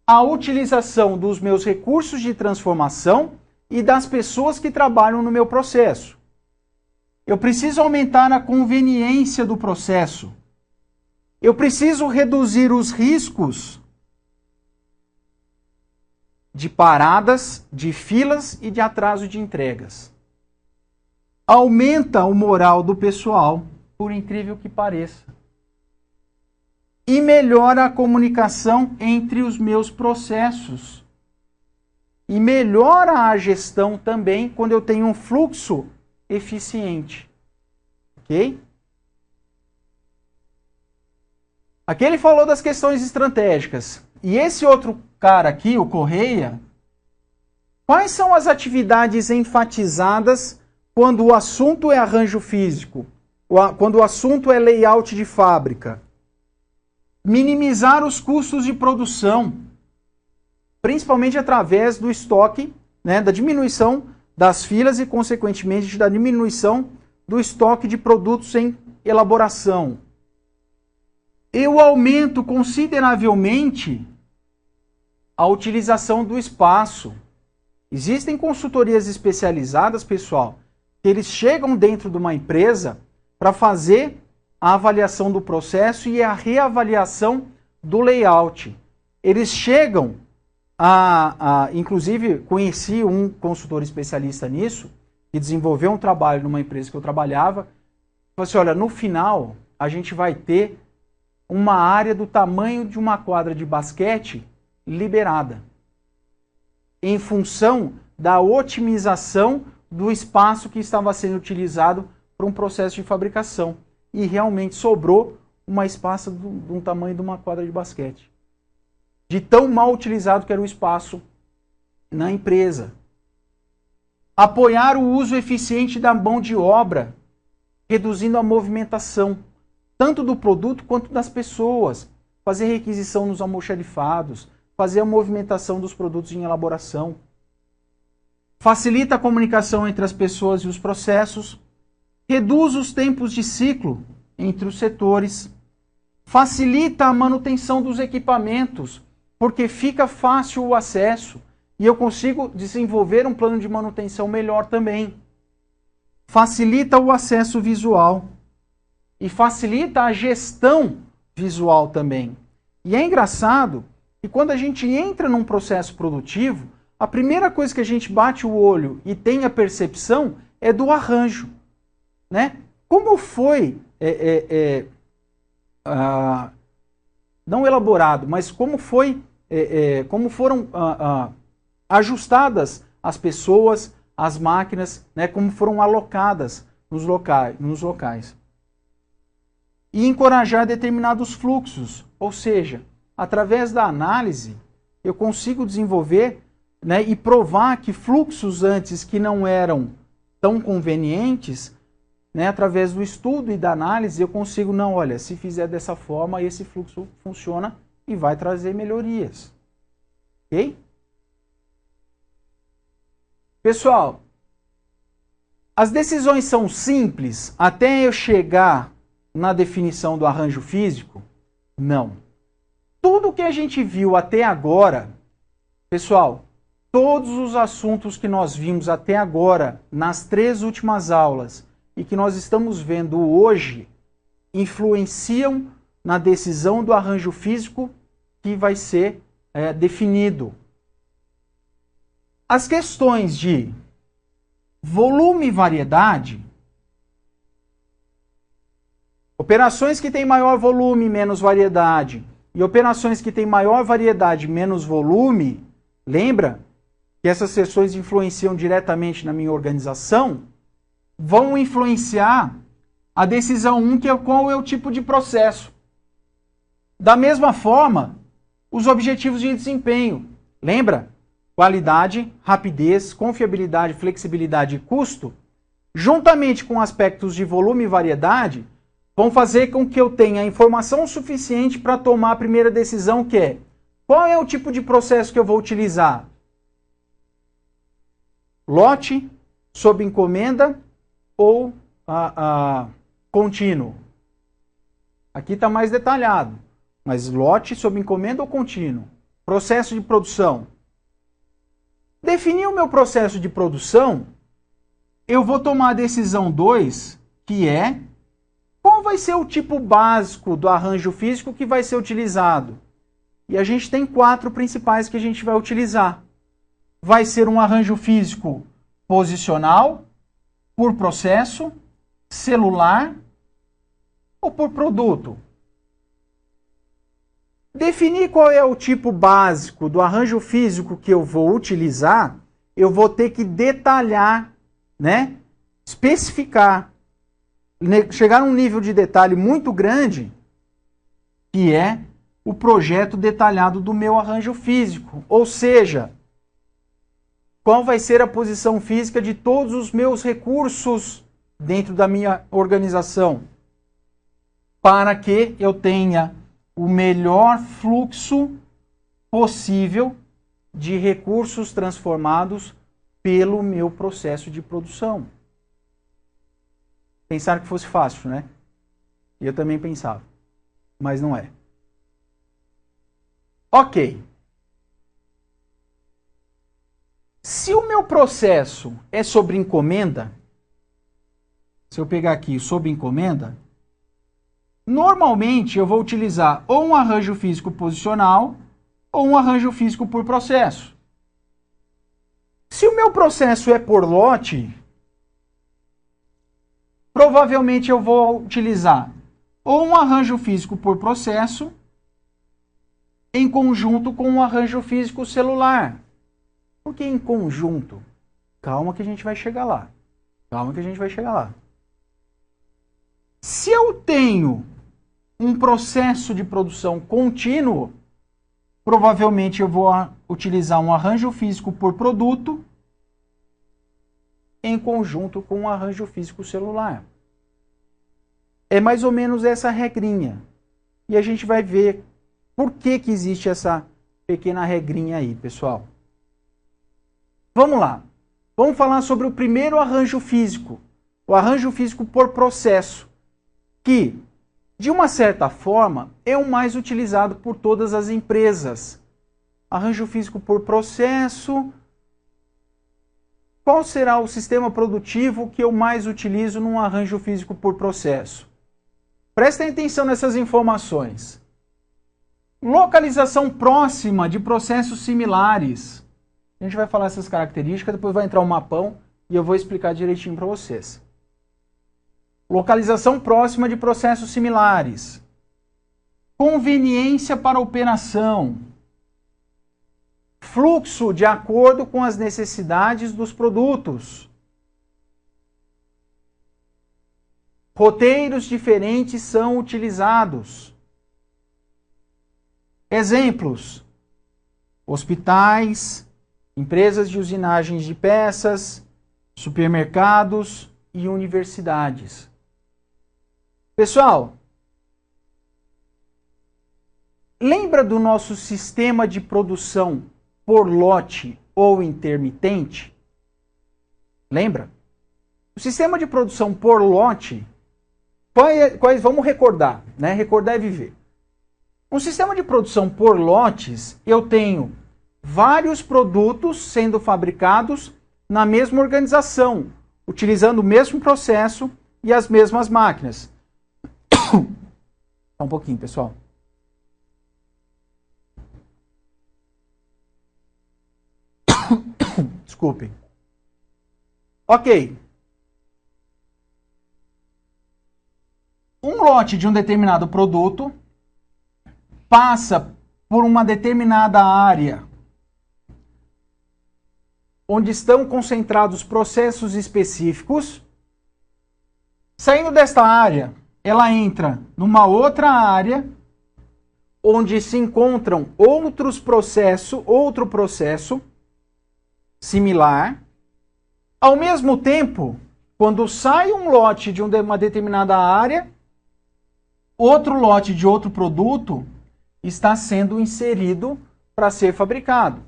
a utilização dos meus recursos de transformação e das pessoas que trabalham no meu processo. Eu preciso aumentar a conveniência do processo. Eu preciso reduzir os riscos de paradas, de filas e de atraso de entregas. Aumenta o moral do pessoal, por incrível que pareça. E melhora a comunicação entre os meus processos. E melhora a gestão também quando eu tenho um fluxo eficiente. Ok? Aqui ele falou das questões estratégicas. E esse outro cara aqui, o Correia, quais são as atividades enfatizadas quando o assunto é arranjo físico? Quando o assunto é layout de fábrica? Minimizar os custos de produção, principalmente através do estoque, né, da diminuição das filas e, consequentemente, da diminuição do estoque de produtos em elaboração. Eu aumento consideravelmente a utilização do espaço. Existem consultorias especializadas, pessoal, que eles chegam dentro de uma empresa para fazer a avaliação do processo e a reavaliação do layout. Eles chegam inclusive, conheci um consultor especialista nisso, que desenvolveu um trabalho numa empresa que eu trabalhava. Falei assim, olha, no final, a gente vai ter uma área do tamanho de uma quadra de basquete liberada, em função da otimização do espaço que estava sendo utilizado para um processo de fabricação. E realmente sobrou uma espaço de um tamanho de uma quadra de basquete. De tão mal utilizado que era o espaço na empresa. Apoiar o uso eficiente da mão de obra, reduzindo a movimentação, tanto do produto quanto das pessoas. Fazer requisição nos almoxarifados, fazer a movimentação dos produtos em elaboração. Facilita a comunicação entre as pessoas e os processos. Reduz os tempos de ciclo entre os setores. Facilita a manutenção dos equipamentos, porque fica fácil o acesso e eu consigo desenvolver um plano de manutenção melhor também. Facilita o acesso visual e facilita a gestão visual também. E é engraçado que quando a gente entra num processo produtivo, a primeira coisa que a gente bate o olho e tem a percepção é do arranjo, né? Como foi, não elaborado, mas como foi, como foram ajustadas as pessoas, as máquinas, né? Como foram alocadas nos locais. E encorajar determinados fluxos, ou seja, através da análise, eu consigo desenvolver, né, e provar que fluxos antes que não eram tão convenientes, né, através do estudo e da análise, eu consigo, não, olha, se fizer dessa forma, esse fluxo funciona e vai trazer melhorias. Ok? Pessoal, as decisões são simples até eu chegar na definição do arranjo físico? Não. Tudo que a gente viu até agora, pessoal, todos os assuntos que nós vimos até agora, nas 3 últimas aulas, e que nós estamos vendo hoje, influenciam na decisão do arranjo físico que vai ser definido. As questões de volume e variedade, operações que têm maior volume e menos variedade, e operações que têm maior variedade e menos volume, lembra que essas seções influenciam diretamente na minha organização, vão influenciar a decisão 1, que é qual é o tipo de processo. Da mesma forma, os objetivos de desempenho. Lembra? Qualidade, rapidez, confiabilidade, flexibilidade e custo, juntamente com aspectos de volume e variedade, vão fazer com que eu tenha informação suficiente para tomar a primeira decisão, que é qual é o tipo de processo que eu vou utilizar? Lote, sob encomenda ou contínuo? Aqui está mais detalhado, mas lote, sob encomenda ou contínuo? Processo de produção. Definir o meu processo de produção, eu vou tomar a decisão 2, que é qual vai ser o tipo básico do arranjo físico que vai ser utilizado. E a gente tem 4 principais que a gente vai utilizar. Vai ser um arranjo físico posicional, por processo, celular ou por produto. Definir qual é o tipo básico do arranjo físico que eu vou utilizar, eu vou ter que detalhar, né? Especificar, chegar a um nível de detalhe muito grande, que é o projeto detalhado do meu arranjo físico. Ou seja, qual vai ser a posição física de todos os meus recursos dentro da minha organização, para que eu tenha o melhor fluxo possível de recursos transformados pelo meu processo de produção. Pensaram que fosse fácil, né? Eu também pensava, mas não é. Ok. Se o meu processo é sobre encomenda, se eu pegar aqui sob encomenda, normalmente eu vou utilizar ou um arranjo físico posicional ou um arranjo físico por processo. Se o meu processo é por lote, provavelmente eu vou utilizar ou um arranjo físico por processo em conjunto com um arranjo físico celular. Por que em conjunto? Calma que a gente vai chegar lá. Calma que a gente vai chegar lá. Se eu tenho um processo de produção contínuo, provavelmente eu vou utilizar um arranjo físico por produto em conjunto com um arranjo físico celular. É mais ou menos essa regrinha. E a gente vai ver por que existe essa pequena regrinha aí, pessoal. Vamos lá. Vamos falar sobre o primeiro arranjo físico. O arranjo físico por processo. Que, de uma certa forma, é o mais utilizado por todas as empresas. Arranjo físico por processo. Qual será o sistema produtivo que eu mais utilizo num arranjo físico por processo? Prestem atenção nessas informações. Localização próxima de processos similares. A gente vai falar essas características, depois vai entrar um mapão e eu vou explicar direitinho para vocês. Localização próxima de processos similares. Conveniência para operação. Fluxo de acordo com as necessidades dos produtos. Roteiros diferentes são utilizados. Exemplos: hospitais, empresas de usinagens de peças, supermercados e universidades. Pessoal, lembra do nosso sistema de produção por lote ou intermitente? Lembra? O sistema de produção por lote, vamos recordar, né? Recordar é viver. Um sistema de produção por lotes, eu tenho vários produtos sendo fabricados na mesma organização, utilizando o mesmo processo e as mesmas máquinas. Só um pouquinho, pessoal. Desculpem. Ok. Um lote de um determinado produto passa por uma determinada área onde estão concentrados processos específicos. Saindo desta área, ela entra numa outra área onde se encontram outro processo similar. Ao mesmo tempo, quando sai um lote de uma determinada área, outro lote de outro produto está sendo inserido para ser fabricado.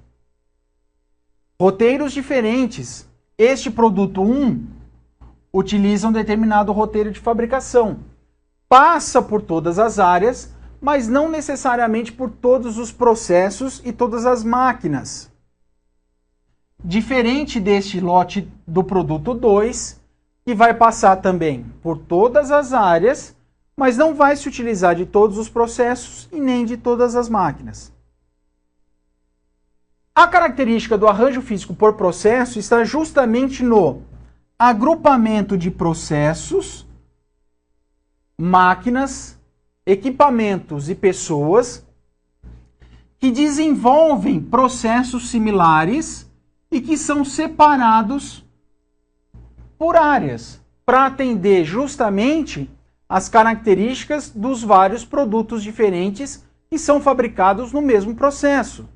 Roteiros diferentes. Este produto 1 utiliza um determinado roteiro de fabricação. Passa por todas as áreas, mas não necessariamente por todos os processos e todas as máquinas. Diferente deste lote do produto 2, que vai passar também por todas as áreas, mas não vai se utilizar de todos os processos e nem de todas as máquinas. A característica do arranjo físico por processo está justamente no agrupamento de processos, máquinas, equipamentos e pessoas que desenvolvem processos similares e que são separados por áreas para atender justamente as características dos vários produtos diferentes que são fabricados no mesmo processo.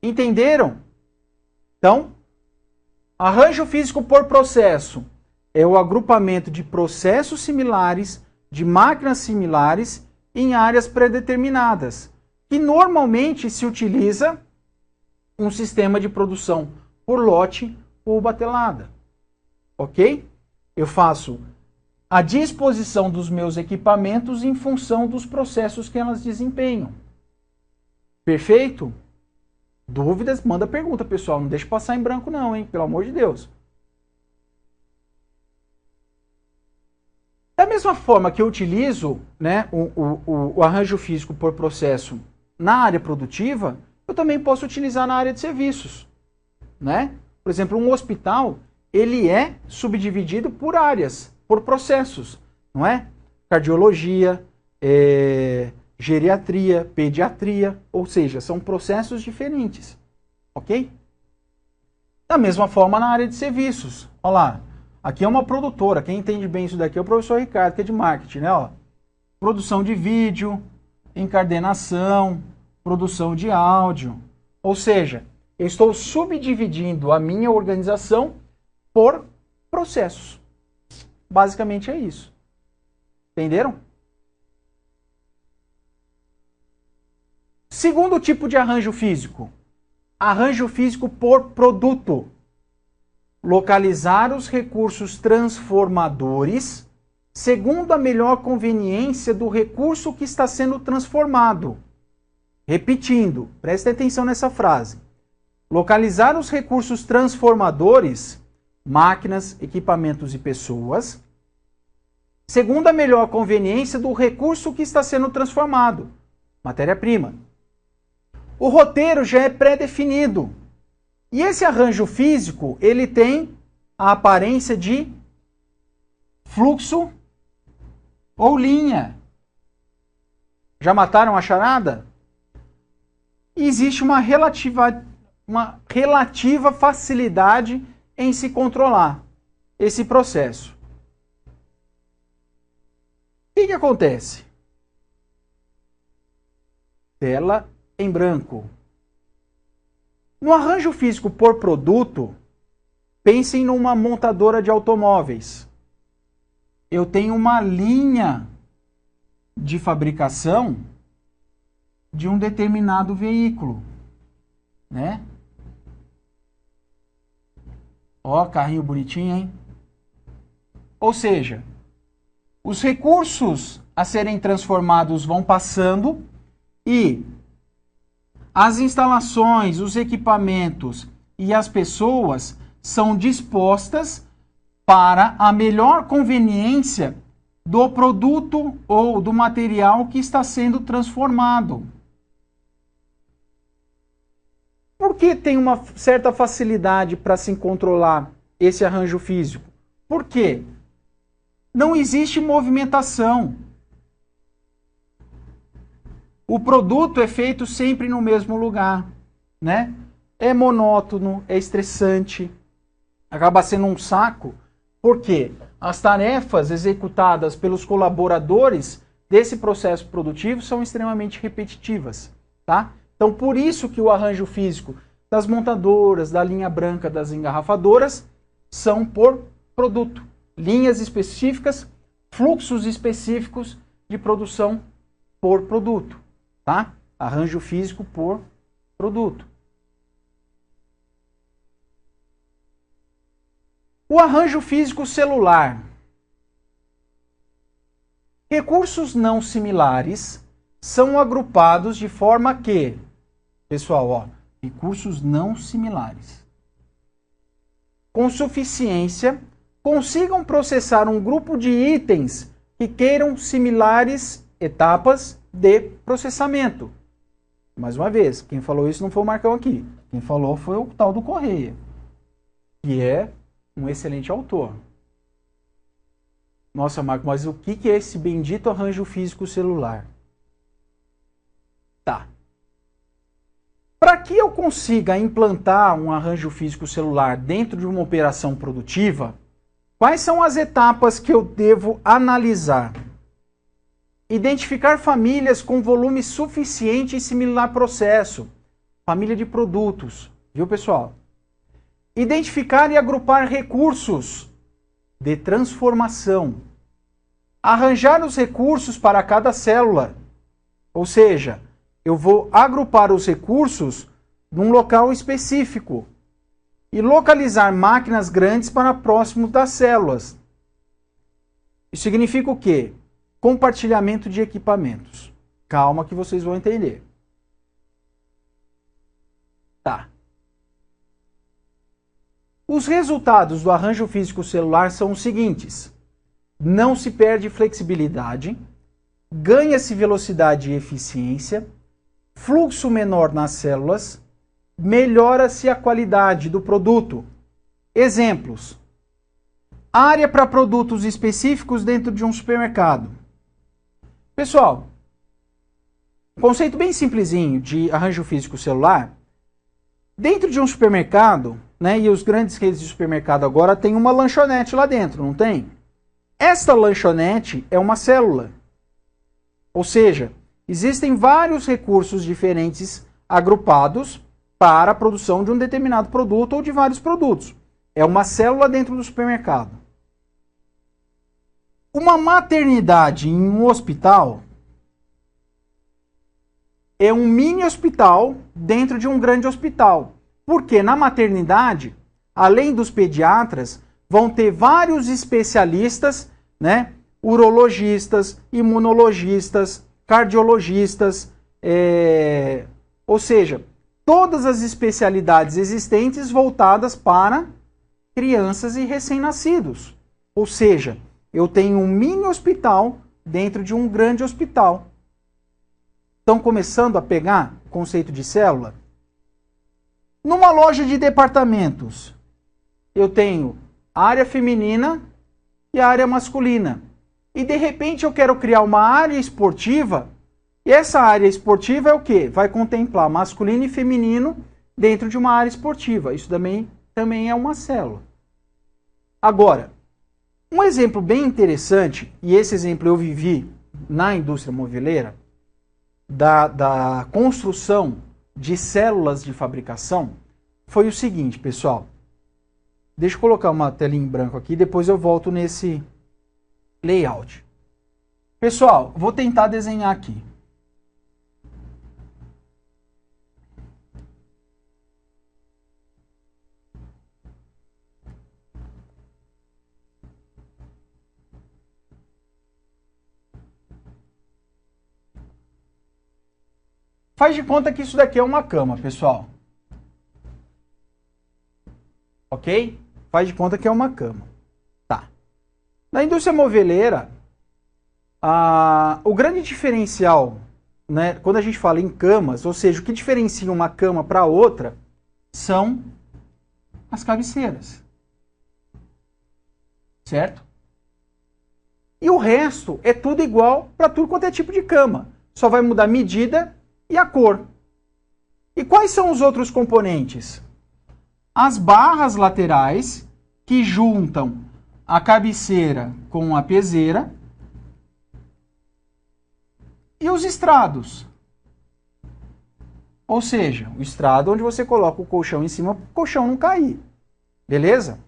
Entenderam? Então, arranjo físico por processo é o agrupamento de processos similares, de máquinas similares em áreas predeterminadas, que normalmente se utiliza um sistema de produção por lote ou batelada. Ok? Eu faço a disposição dos meus equipamentos em função dos processos que elas desempenham. Perfeito? Dúvidas? Manda pergunta, pessoal. Não deixe passar em branco não, hein? Pelo amor de Deus. Da mesma forma que eu utilizo, né, o arranjo físico por processo na área produtiva, eu também posso utilizar na área de serviços. Né? Por exemplo, um hospital, ele é subdividido por áreas, por processos, não é? Cardiologia, geriatria, pediatria, ou seja, são processos diferentes, ok? Da mesma forma na área de serviços. Olha lá, aqui é uma produtora, quem entende bem isso daqui é o professor Ricardo, que é de marketing, né? Ó, produção de vídeo, encadernação, produção de áudio. Ou seja, eu estou subdividindo a minha organização por processos. Basicamente é isso. Entenderam? Segundo tipo de arranjo físico. Arranjo físico por produto. Localizar os recursos transformadores segundo a melhor conveniência do recurso que está sendo transformado. Repetindo, preste atenção nessa frase. Localizar os recursos transformadores, máquinas, equipamentos e pessoas, segundo a melhor conveniência do recurso que está sendo transformado, matéria-prima. O roteiro já é pré-definido. E esse arranjo físico, ele tem a aparência de fluxo ou linha. Já mataram a charada? E existe uma relativa facilidade em se controlar esse processo. O que acontece? Tela em branco. No arranjo físico por produto, pensem numa montadora de automóveis. Eu tenho uma linha de fabricação de um determinado veículo, né? Ó, carrinho bonitinho, hein? Ou seja, os recursos a serem transformados vão passando e as instalações, os equipamentos e as pessoas são dispostas para a melhor conveniência do produto ou do material que está sendo transformado. Por que tem uma certa facilidade para se controlar esse arranjo físico? Por quê? Não existe movimentação. O produto é feito sempre no mesmo lugar, né? É monótono, é estressante, acaba sendo um saco, porque as tarefas executadas pelos colaboradores desse processo produtivo são extremamente repetitivas, tá? Então, por isso que o arranjo físico das montadoras, da linha branca, das engarrafadoras, são por produto. Linhas específicas, fluxos específicos de produção por produto. Tá? Arranjo físico por produto. O arranjo físico celular. Recursos não similares são agrupados de forma que, pessoal, ó, recursos não similares, com suficiência, consigam processar um grupo de itens que queiram similares etapas de processamento. Mais uma vez, quem falou isso não foi o Marcão aqui. Quem falou foi o tal do Correia, que é um excelente autor. Nossa, Marco, mas o que é esse bendito arranjo físico celular? Tá. Para que eu consiga implantar um arranjo físico celular dentro de uma operação produtiva, quais são as etapas que eu devo analisar? Identificar famílias com volume suficiente em similar processo. Família de produtos. Viu, pessoal? Identificar e agrupar recursos de transformação. Arranjar os recursos para cada célula. Ou seja, eu vou agrupar os recursos num local específico e localizar máquinas grandes para próximo das células. Isso significa o quê? Compartilhamento de equipamentos. Calma que vocês vão entender. Tá. Os resultados do arranjo físico celular são os seguintes. Não se perde flexibilidade, ganha-se velocidade e eficiência, fluxo menor nas células, melhora-se a qualidade do produto. Exemplos. Área para produtos específicos dentro de um supermercado. Pessoal, um conceito bem simplesinho de arranjo físico celular. Dentro de um supermercado, né, e os grandes redes de supermercado agora tem uma lanchonete lá dentro, não tem? Esta lanchonete é uma célula. Ou seja, existem vários recursos diferentes agrupados para a produção de um determinado produto ou de vários produtos. É uma célula dentro do supermercado. Uma maternidade em um hospital é um mini hospital dentro de um grande hospital. Porque na maternidade, além dos pediatras, vão ter vários especialistas, né? Urologistas, imunologistas, cardiologistas, ou seja, todas as especialidades existentes voltadas para crianças e recém-nascidos. Ou seja, eu tenho um mini hospital dentro de um grande hospital. Estão começando a pegar o conceito de célula? Numa loja de departamentos, eu tenho a área feminina e a área masculina. E de repente eu quero criar uma área esportiva, e essa área esportiva é o quê? Vai contemplar masculino e feminino dentro de uma área esportiva. Isso também é uma célula. Agora, um exemplo bem interessante, e esse exemplo eu vivi na indústria moveleira, da construção de células de fabricação, foi o seguinte, pessoal. Deixa eu colocar uma telinha em branco aqui, depois eu volto nesse layout. Pessoal, vou tentar desenhar aqui. Faz de conta que isso daqui é uma cama, pessoal. Ok? Faz de conta que é uma cama. Tá. Na indústria moveleira, o grande diferencial, né, quando a gente fala em camas, ou seja, o que diferencia uma cama para outra, são as cabeceiras. Certo? E o resto é tudo igual para tudo quanto é tipo de cama. Só vai mudar a medida e a cor. E quais são os outros componentes? As barras laterais, que juntam a cabeceira com a peseira, e os estrados. Ou seja, o estrado onde você coloca o colchão em cima para o colchão não cair. Beleza?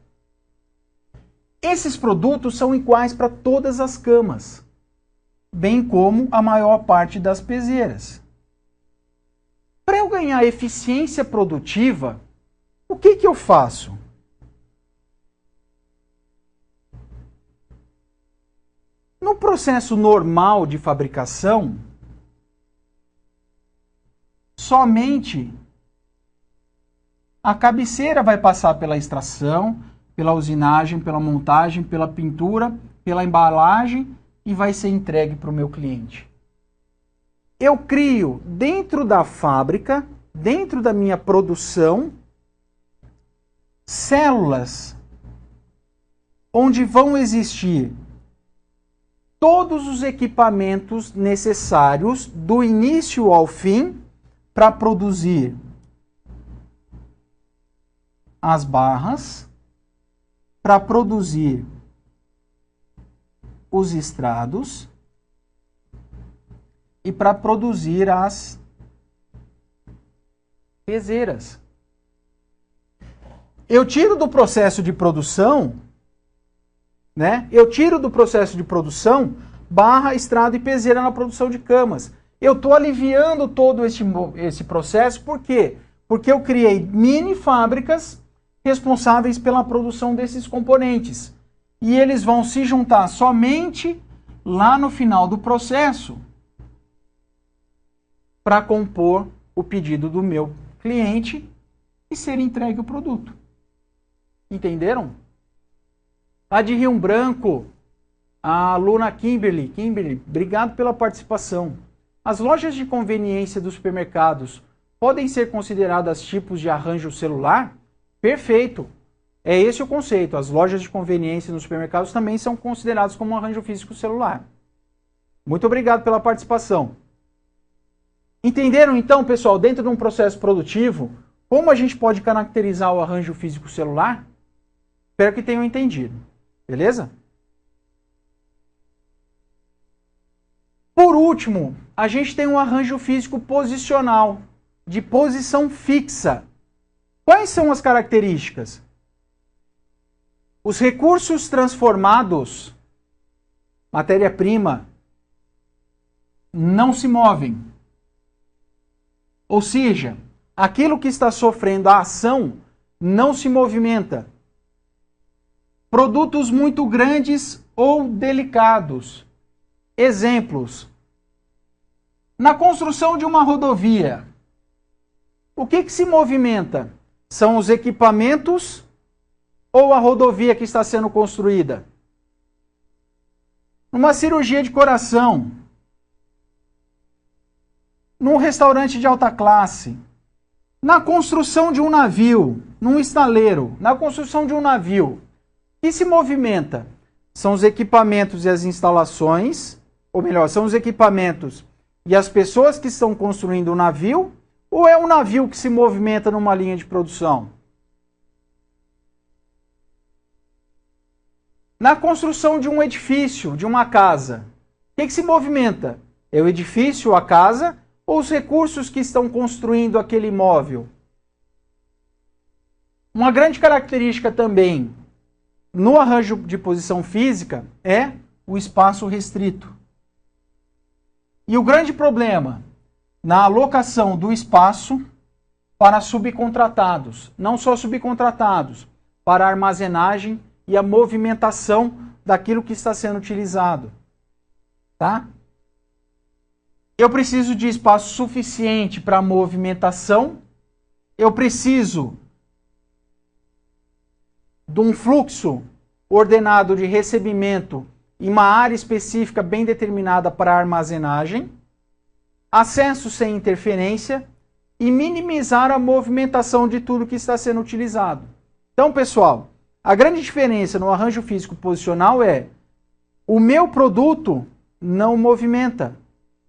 Esses produtos são iguais para todas as camas, bem como a maior parte das peseiras. Para eu ganhar eficiência produtiva, o que eu faço? No processo normal de fabricação, somente a cabeceira vai passar pela extração, pela usinagem, pela montagem, pela pintura, pela embalagem e vai ser entregue para o meu cliente. Eu crio dentro da fábrica, dentro da minha produção, células onde vão existir todos os equipamentos necessários do início ao fim para produzir as barras, para produzir os estrados e para produzir as peseiras. Eu tiro do processo de produção, né? Eu tiro do processo de produção barra, estrado e peseira na produção de camas. Eu estou aliviando todo esse processo, por quê? Porque eu criei mini fábricas responsáveis pela produção desses componentes. E eles vão se juntar somente lá no final do processo para compor o pedido do meu cliente e ser entregue o produto. Entenderam? A de Rio Branco, a aluna Kimberly. Kimberly, obrigado pela participação. As lojas de conveniência dos supermercados podem ser consideradas tipos de arranjo celular? Perfeito. É esse o conceito. As lojas de conveniência nos supermercados também são consideradas como um arranjo físico celular. Muito obrigado pela participação. Entenderam então, pessoal, dentro de um processo produtivo, como a gente pode caracterizar o arranjo físico celular? Espero que tenham entendido. Beleza? Por último, a gente tem um arranjo físico posicional, de posição fixa. Quais são as características? Os recursos transformados, matéria-prima, não se movem. Ou seja, aquilo que está sofrendo a ação não se movimenta. Produtos muito grandes ou delicados. Exemplos. Na construção de uma rodovia, o que se movimenta? São os equipamentos ou a rodovia que está sendo construída? Numa cirurgia de coração, num restaurante de alta classe, na construção de um navio, num estaleiro, na construção de um navio, o que se movimenta? São os equipamentos e as instalações, ou melhor, são os equipamentos e as pessoas que estão construindo o navio, ou é o navio que se movimenta numa linha de produção? Na construção de um edifício, de uma casa, o que se movimenta? É o edifício, a casa, ou os recursos que estão construindo aquele imóvel? Uma grande característica também no arranjo de posição física é o espaço restrito. E o grande problema na alocação do espaço para subcontratados, não só subcontratados, para a armazenagem e a movimentação daquilo que está sendo utilizado. Tá? Eu preciso de espaço suficiente para movimentação, eu preciso de um fluxo ordenado de recebimento em uma área específica bem determinada para a armazenagem, acesso sem interferência e minimizar a movimentação de tudo que está sendo utilizado. Então, pessoal, a grande diferença no arranjo físico posicional é o meu produto não movimenta.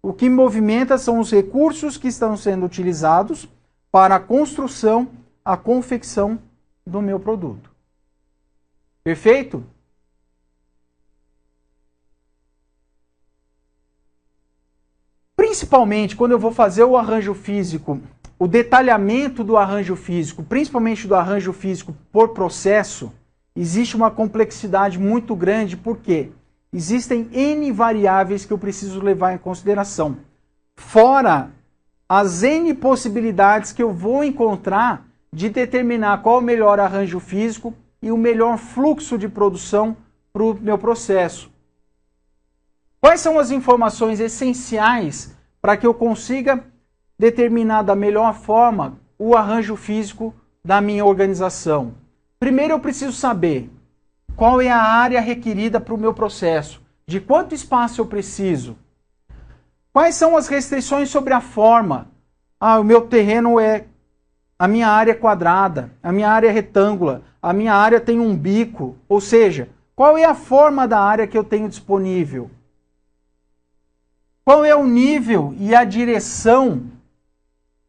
O que movimenta são os recursos que estão sendo utilizados para a construção, a confecção do meu produto. Perfeito? Principalmente quando eu vou fazer o arranjo físico, o detalhamento do arranjo físico, principalmente do arranjo físico por processo, existe uma complexidade muito grande, porque existem N variáveis que eu preciso levar em consideração. Fora as N possibilidades que eu vou encontrar de determinar qual é o melhor arranjo físico e o melhor fluxo de produção para o meu processo. Quais são as informações essenciais para que eu consiga determinar da melhor forma o arranjo físico da minha organização? Primeiro eu preciso saber qual é a área requerida para o meu processo, de quanto espaço eu preciso, quais são as restrições sobre a forma. O meu terreno a minha área é quadrada, a minha área é retângulo, a minha área tem um bico, ou seja, qual é a forma da área que eu tenho disponível? Qual é o nível e a direção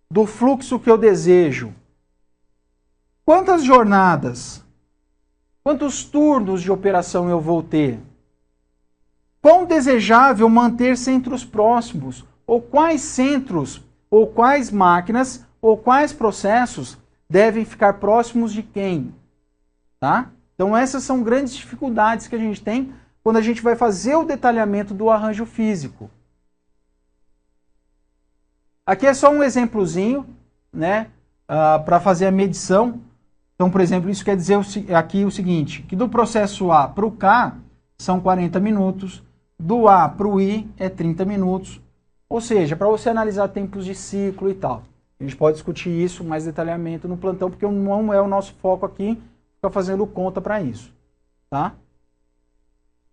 do fluxo que eu desejo? Quantas jornadas? Quantos turnos de operação eu vou ter? Quão desejável manter centros próximos? Ou quais centros, ou quais máquinas, ou quais processos devem ficar próximos de quem? Tá? Então essas são grandes dificuldades que a gente tem quando a gente vai fazer o detalhamento do arranjo físico. Aqui é só um exemplozinho, né, para fazer a medição. Então, por exemplo, isso quer dizer aqui o seguinte, que do processo A para o K são 40 minutos, do A para o I é 30 minutos, ou seja, para você analisar tempos de ciclo e tal. A gente pode discutir isso mais detalhamento no plantão, porque não é o nosso foco aqui, ficar fazendo conta para isso. Tá?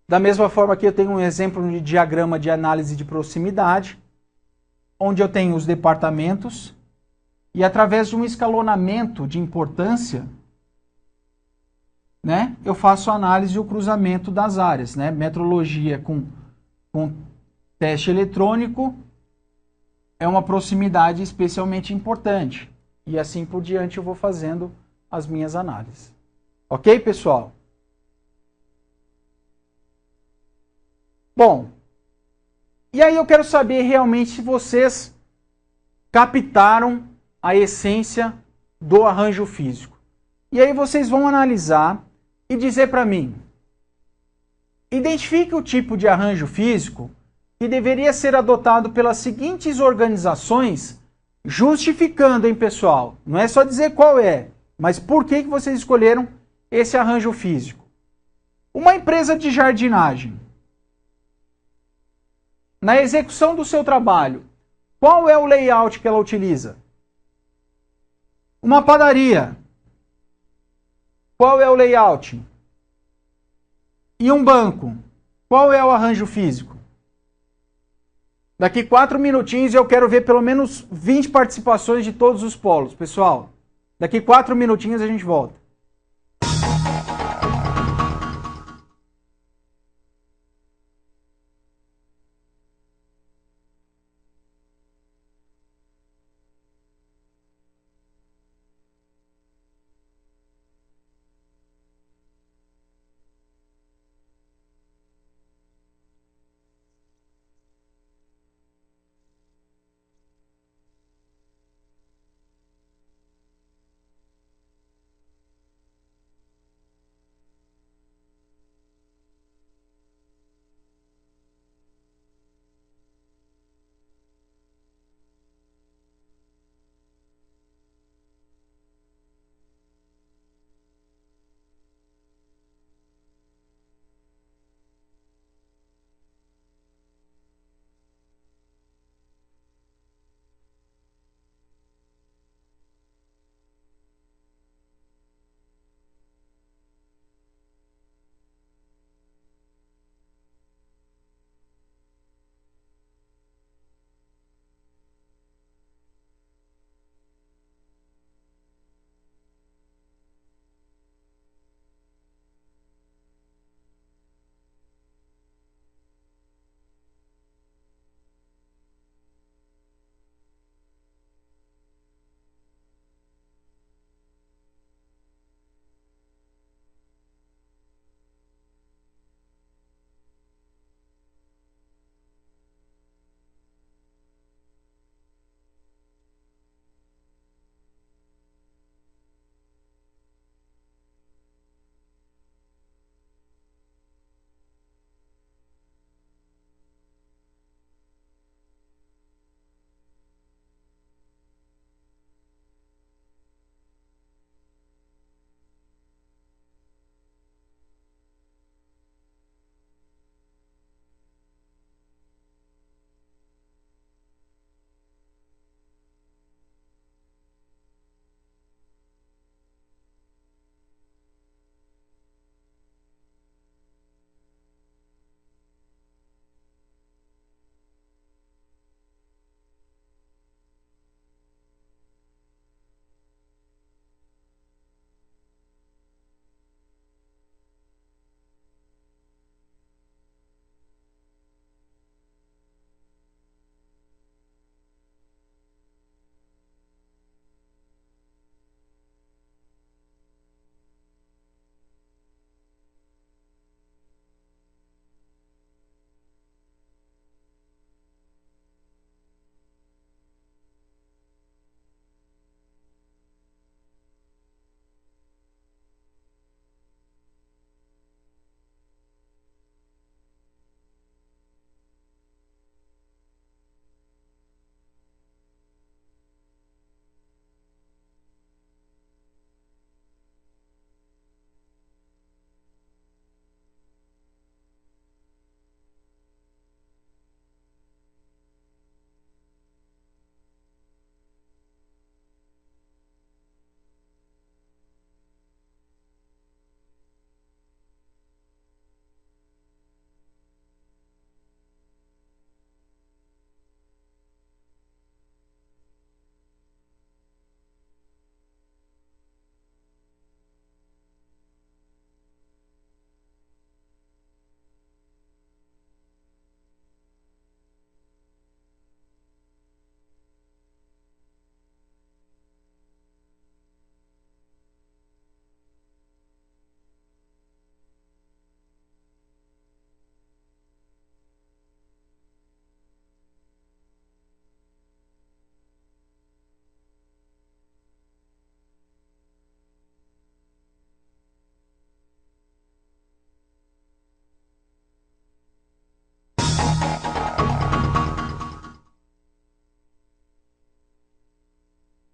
Da mesma forma que eu tenho um exemplo de diagrama de análise de proximidade, onde eu tenho os departamentos e através de um escalonamento de importância, né, eu faço a análise e o cruzamento das áreas, né, metrologia com teste eletrônico é uma proximidade especialmente importante. e assim por diante eu vou fazendo as minhas análises. Ok, pessoal? Bom, e aí eu quero saber realmente se vocês captaram a essência do arranjo físico. E aí vocês vão analisar e dizer para mim, identifique o tipo de arranjo físico que deveria ser adotado pelas seguintes organizações, justificando, hein, pessoal? Não é só dizer qual é, mas por que vocês escolheram esse arranjo físico. Uma empresa de jardinagem, na execução do seu trabalho, qual é o layout que ela utiliza? Uma padaria, qual é o layout? E um banco, qual é o arranjo físico? Daqui 4 minutinhos eu quero ver pelo menos 20 participações de todos os polos, pessoal. Daqui 4 minutinhos a gente volta.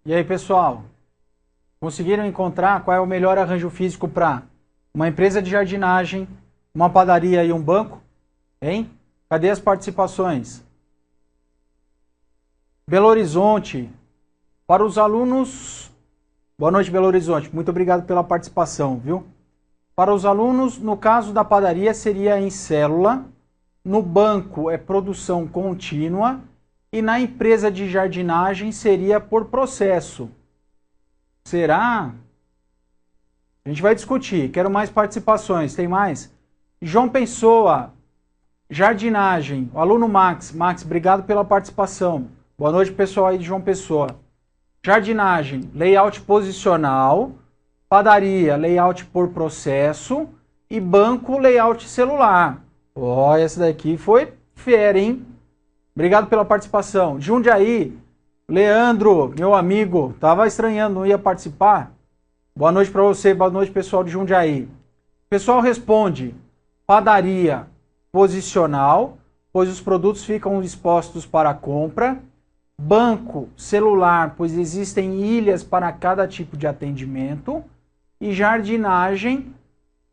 E aí, pessoal? Conseguiram encontrar qual é o melhor arranjo físico para uma empresa de jardinagem, uma padaria e um banco? Hein? Cadê as participações? Belo Horizonte. Para os alunos... Boa noite, Belo Horizonte. Muito obrigado pela participação, viu? Para os alunos, no caso da padaria, seria em célula. No banco é produção contínua. E na empresa de jardinagem seria por processo. Será? A gente vai discutir. Quero mais participações. Tem mais? João Pessoa, jardinagem. O aluno Max. Max, obrigado pela participação. Boa noite, pessoal aí de João Pessoa. Jardinagem, layout posicional. Padaria, layout por processo. E banco, layout celular. Ó, essa daqui foi fera, hein? Obrigado pela participação. Jundiaí, Leandro, meu amigo, tava estranhando, não ia participar? Boa noite para você, boa noite, pessoal de Jundiaí. O pessoal responde: padaria posicional, pois os produtos ficam expostos para compra. Banco celular, pois existem ilhas para cada tipo de atendimento. E jardinagem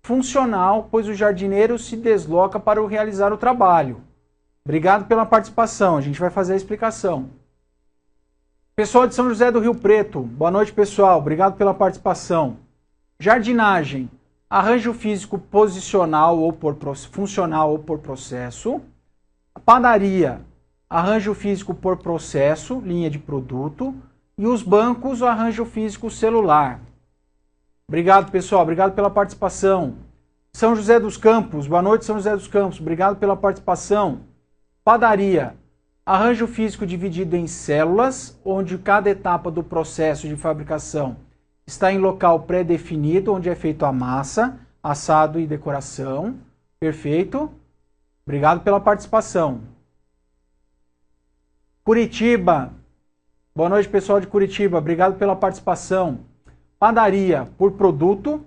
funcional, pois o jardineiro se desloca para realizar o trabalho. Obrigado pela participação, a gente vai fazer a explicação. Pessoal de São José do Rio Preto, boa noite, pessoal, obrigado pela participação. Jardinagem, arranjo físico posicional ou funcional ou por processo. Padaria, arranjo físico por processo, linha de produto. E os bancos, o arranjo físico celular. Obrigado, pessoal, obrigado pela participação. São José dos Campos, boa noite, São José dos Campos, obrigado pela participação. Padaria, arranjo físico dividido em células, onde cada etapa do processo de fabricação está em local pré-definido, onde é feito a massa, assado e decoração. Perfeito. Obrigado pela participação. Curitiba, boa noite, pessoal de Curitiba, obrigado pela participação. Padaria, por produto,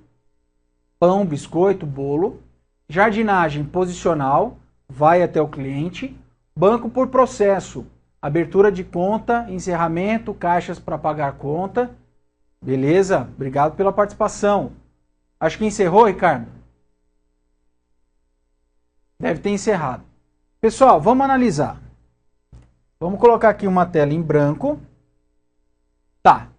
pão, biscoito, bolo. Jardinagem posicional, vai até o cliente. Banco por processo, abertura de conta, encerramento, caixas para pagar conta. Beleza? Obrigado pela participação. Acho que encerrou, Ricardo? Deve ter encerrado. Pessoal, vamos analisar. Vamos colocar aqui uma tela em branco. Tá.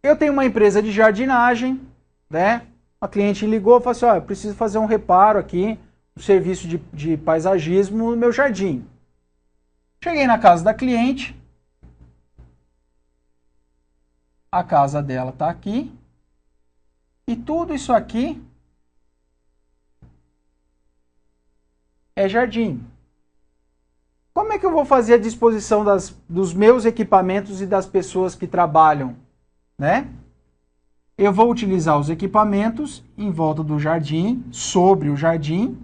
Eu tenho uma empresa de jardinagem, né? A cliente ligou e falou assim, ó, eu preciso fazer um reparo aqui, um serviço de paisagismo no meu jardim. Cheguei na casa da cliente. A casa dela está aqui. E tudo isso aqui é jardim. Como é que eu vou fazer a disposição dos meus equipamentos e das pessoas que trabalham, né? Eu vou utilizar os equipamentos em volta do jardim, sobre o jardim.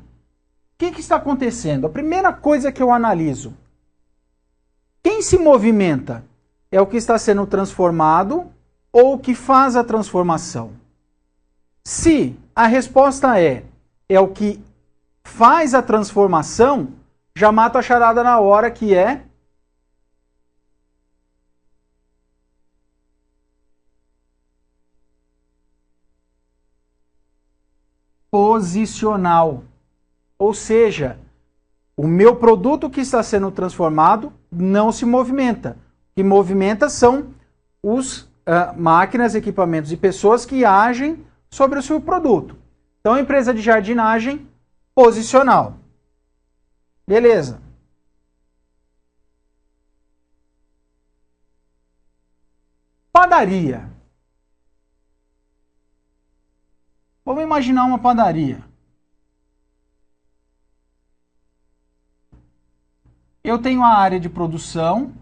O que está acontecendo? A primeira coisa que eu analiso: quem se movimenta é o que está sendo transformado ou o que faz a transformação? Se a resposta é o que faz a transformação, já mato a charada na hora, que é posicional. Ou seja, o meu produto que está sendo transformado não se movimenta. O que movimenta são os máquinas, equipamentos e pessoas que agem sobre o seu produto. Então, empresa de jardinagem posicional. Beleza. Padaria. Vamos imaginar uma padaria. Eu tenho a área de produção,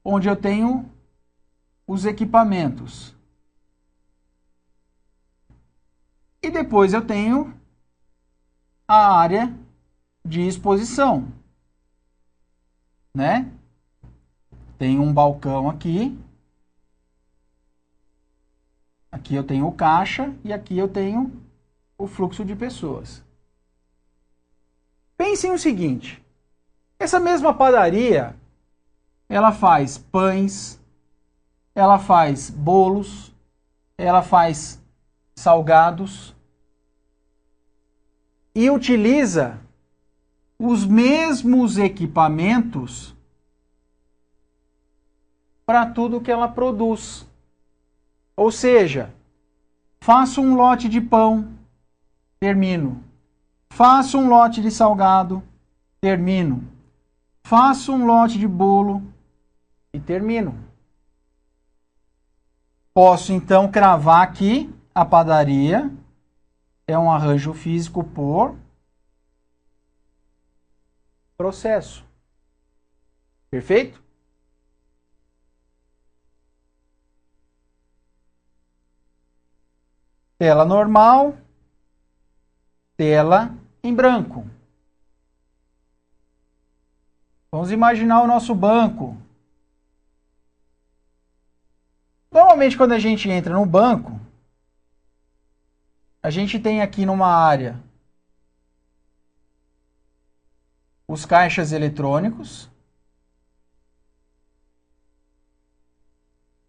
onde eu tenho os equipamentos. E depois eu tenho a área de exposição, né? Tem um balcão aqui. Aqui eu tenho o caixa e aqui eu tenho o fluxo de pessoas. Pensem o seguinte: essa mesma padaria, ela faz pães, ela faz bolos, ela faz salgados e utiliza os mesmos equipamentos para tudo que ela produz. Ou seja, faço um lote de pão, termino. Faço um lote de salgado, termino. Faço um lote de bolo e termino. Posso então cravar aqui a padaria é um arranjo físico por processo. Perfeito? Tela normal, tela em branco. Vamos imaginar o nosso banco. Normalmente, quando a gente entra no banco, a gente tem aqui numa área os caixas eletrônicos,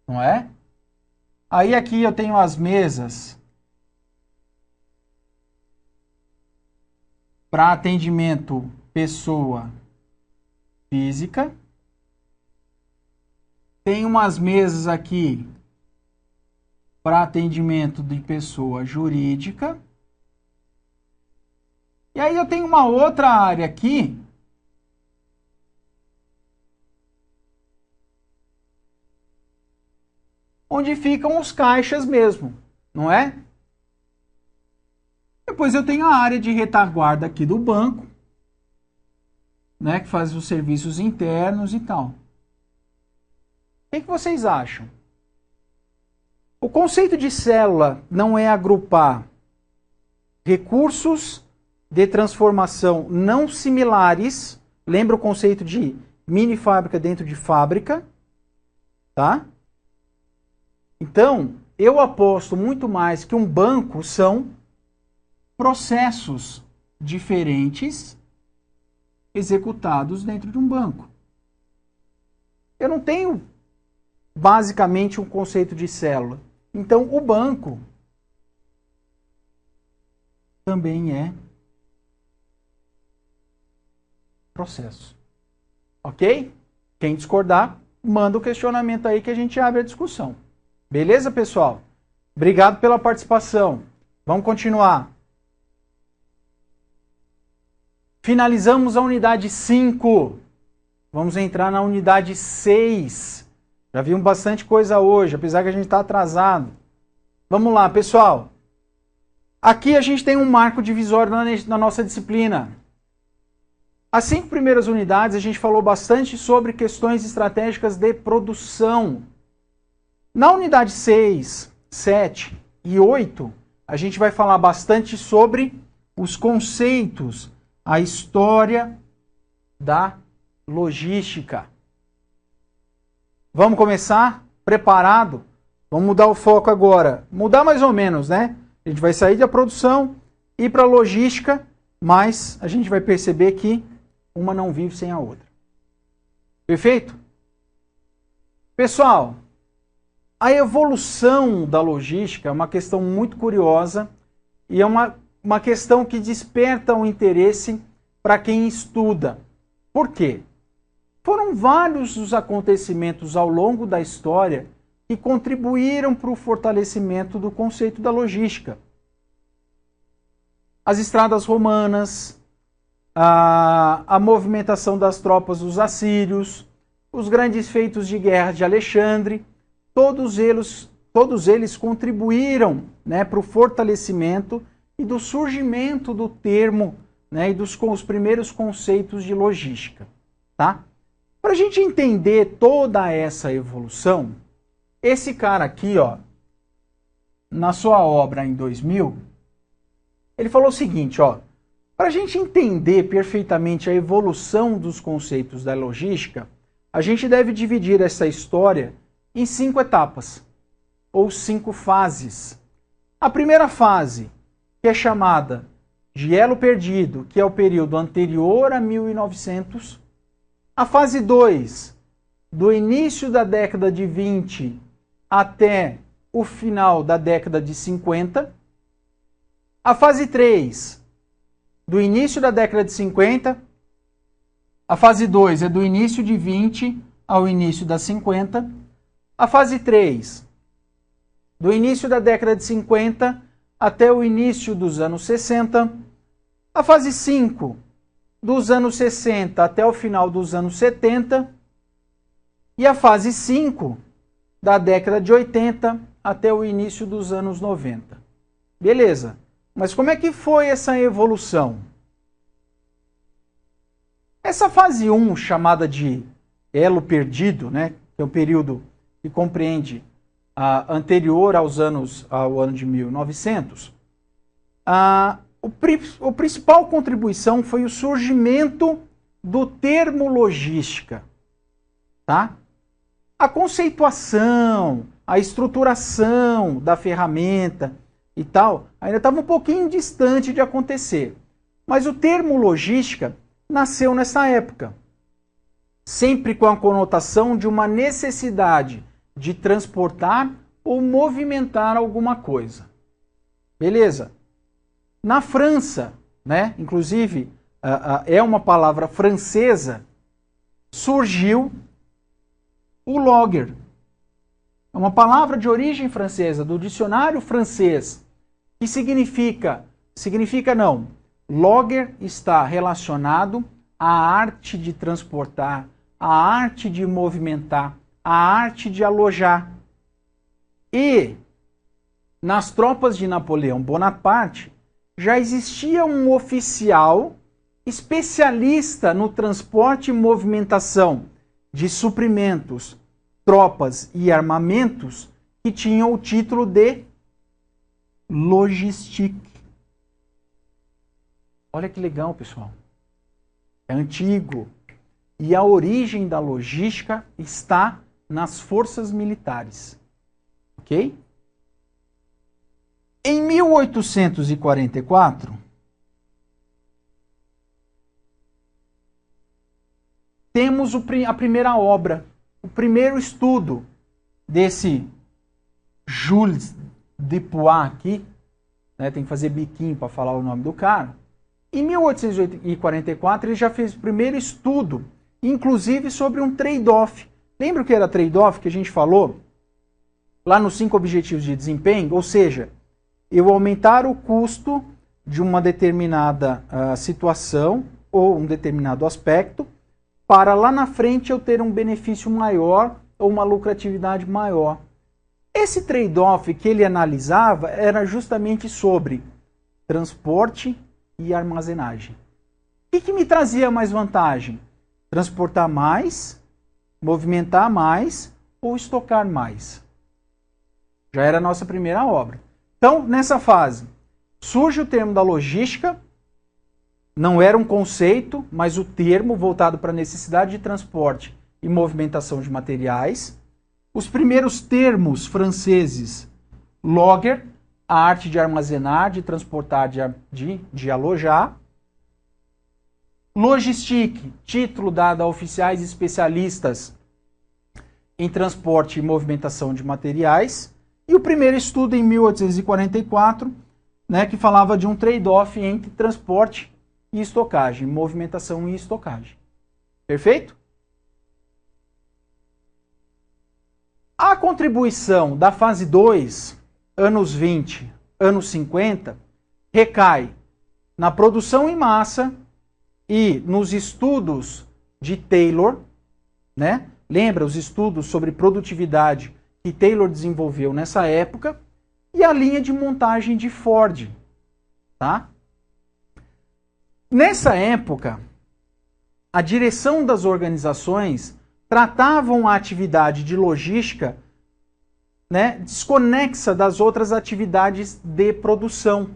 não é? Aí aqui eu tenho as mesas para atendimento pessoa física. Tem umas mesas aqui para atendimento de pessoa jurídica. E aí eu tenho uma outra área aqui onde ficam os caixas mesmo, não é? Depois eu tenho a área de retaguarda aqui do banco, né, que faz os serviços internos e tal. O que vocês acham? O conceito de célula não é agrupar recursos de transformação não similares. Lembra o conceito de mini fábrica dentro de fábrica? Tá? Então, eu aposto muito mais que um banco são processos diferentes executados dentro de um banco. Eu não tenho basicamente um conceito de célula. Então, o banco também é processo. Ok? Quem discordar, manda o questionamento aí que a gente abre a discussão. Beleza, pessoal? Obrigado pela participação. Vamos continuar. Finalizamos a unidade 5. Vamos entrar na unidade 6. Já vimos bastante coisa hoje, apesar que a gente está atrasado. Vamos lá, pessoal. Aqui a gente tem um marco divisório na nossa disciplina. As 5 primeiras unidades a gente falou bastante sobre questões estratégicas de produção. Na unidade 6, 7 e 8, a gente vai falar bastante sobre os conceitos, a história da logística. Vamos começar? Preparado? Vamos mudar o foco agora. Mudar mais ou menos, né? A gente vai sair da produção e ir para a logística, mas a gente vai perceber que uma não vive sem a outra. Perfeito? Pessoal, a evolução da logística é uma questão muito curiosa e é uma questão que desperta o interesse para quem estuda. Por quê? Foram vários os acontecimentos ao longo da história que contribuíram para o fortalecimento do conceito da logística. As estradas romanas, a movimentação das tropas dos assírios, os grandes feitos de guerra de Alexandre, todos eles contribuíram, né, para o fortalecimento e do surgimento do termo, né, e os primeiros conceitos de logística. Tá? Para a gente entender toda essa evolução, esse cara aqui, ó, na sua obra em 2000, ele falou o seguinte, ó, para a gente entender perfeitamente a evolução dos conceitos da logística, a gente deve dividir essa história em 5 etapas, ou 5 fases. A primeira fase, que é chamada de Elo Perdido, que é o período anterior a 1900. A fase 2, do início da década de 20 até o final da década de 50. A fase 3, do início da década de 50. A fase 2 é do início de 20 ao início da 50. A fase 3, do início da década de 50 até o início dos anos 60. A fase 5, dos anos 60 até o final dos anos 70. E a fase 5, da década de 80 até o início dos anos 90. Beleza, mas como é que foi essa evolução? Essa fase 1, chamada de elo perdido, né, que é um período que compreende anterior ao ano de 1900, a principal contribuição foi o surgimento do termo logística. Tá? A conceituação, a estruturação da ferramenta e tal, ainda estava um pouquinho distante de acontecer. Mas o termo logística nasceu nessa época, sempre com a conotação de uma necessidade de transportar ou movimentar alguma coisa. Beleza? Na França, né, inclusive é uma palavra francesa, surgiu o logger. É uma palavra de origem francesa, do dicionário francês, que logger está relacionado à arte de transportar, à arte de movimentar, à arte de alojar. E nas tropas de Napoleão Bonaparte já existia um oficial especialista no transporte e movimentação de suprimentos, tropas e armamentos, que tinham o título de logistique. Olha que legal, pessoal. É antigo. E a origem da logística está nas forças militares. Ok? Em 1844, temos a primeira obra, o primeiro estudo desse Jules Dupuis aqui, né, tem que fazer biquinho para falar o nome do cara. Em 1844 ele já fez o primeiro estudo, inclusive sobre um trade-off. Lembra o que era trade-off que a gente falou lá nos 5 objetivos de desempenho? Ou seja, eu aumentar o custo de uma determinada situação ou um determinado aspecto, para lá na frente eu ter um benefício maior ou uma lucratividade maior. Esse trade-off que ele analisava era justamente sobre transporte e armazenagem. O que me trazia mais vantagem? Transportar mais, movimentar mais ou estocar mais? Já era a nossa primeira obra. Então, nessa fase, surge o termo da logística. Não era um conceito, mas o termo voltado para a necessidade de transporte e movimentação de materiais. Os primeiros termos franceses, logger, a arte de armazenar, de transportar, de alojar. Logistique, título dado a oficiais especialistas em transporte e movimentação de materiais. E o primeiro estudo em 1844, né, que falava de um trade-off entre transporte e estocagem, movimentação e estocagem. Perfeito? A contribuição da fase 2, anos 20, anos 50, recai na produção em massa e nos estudos de Taylor, né? Lembra os estudos sobre produtividade que Taylor desenvolveu nessa época, e a linha de montagem de Ford, tá? Nessa época, a direção das organizações tratavam a atividade de logística, né, desconexa das outras atividades de produção.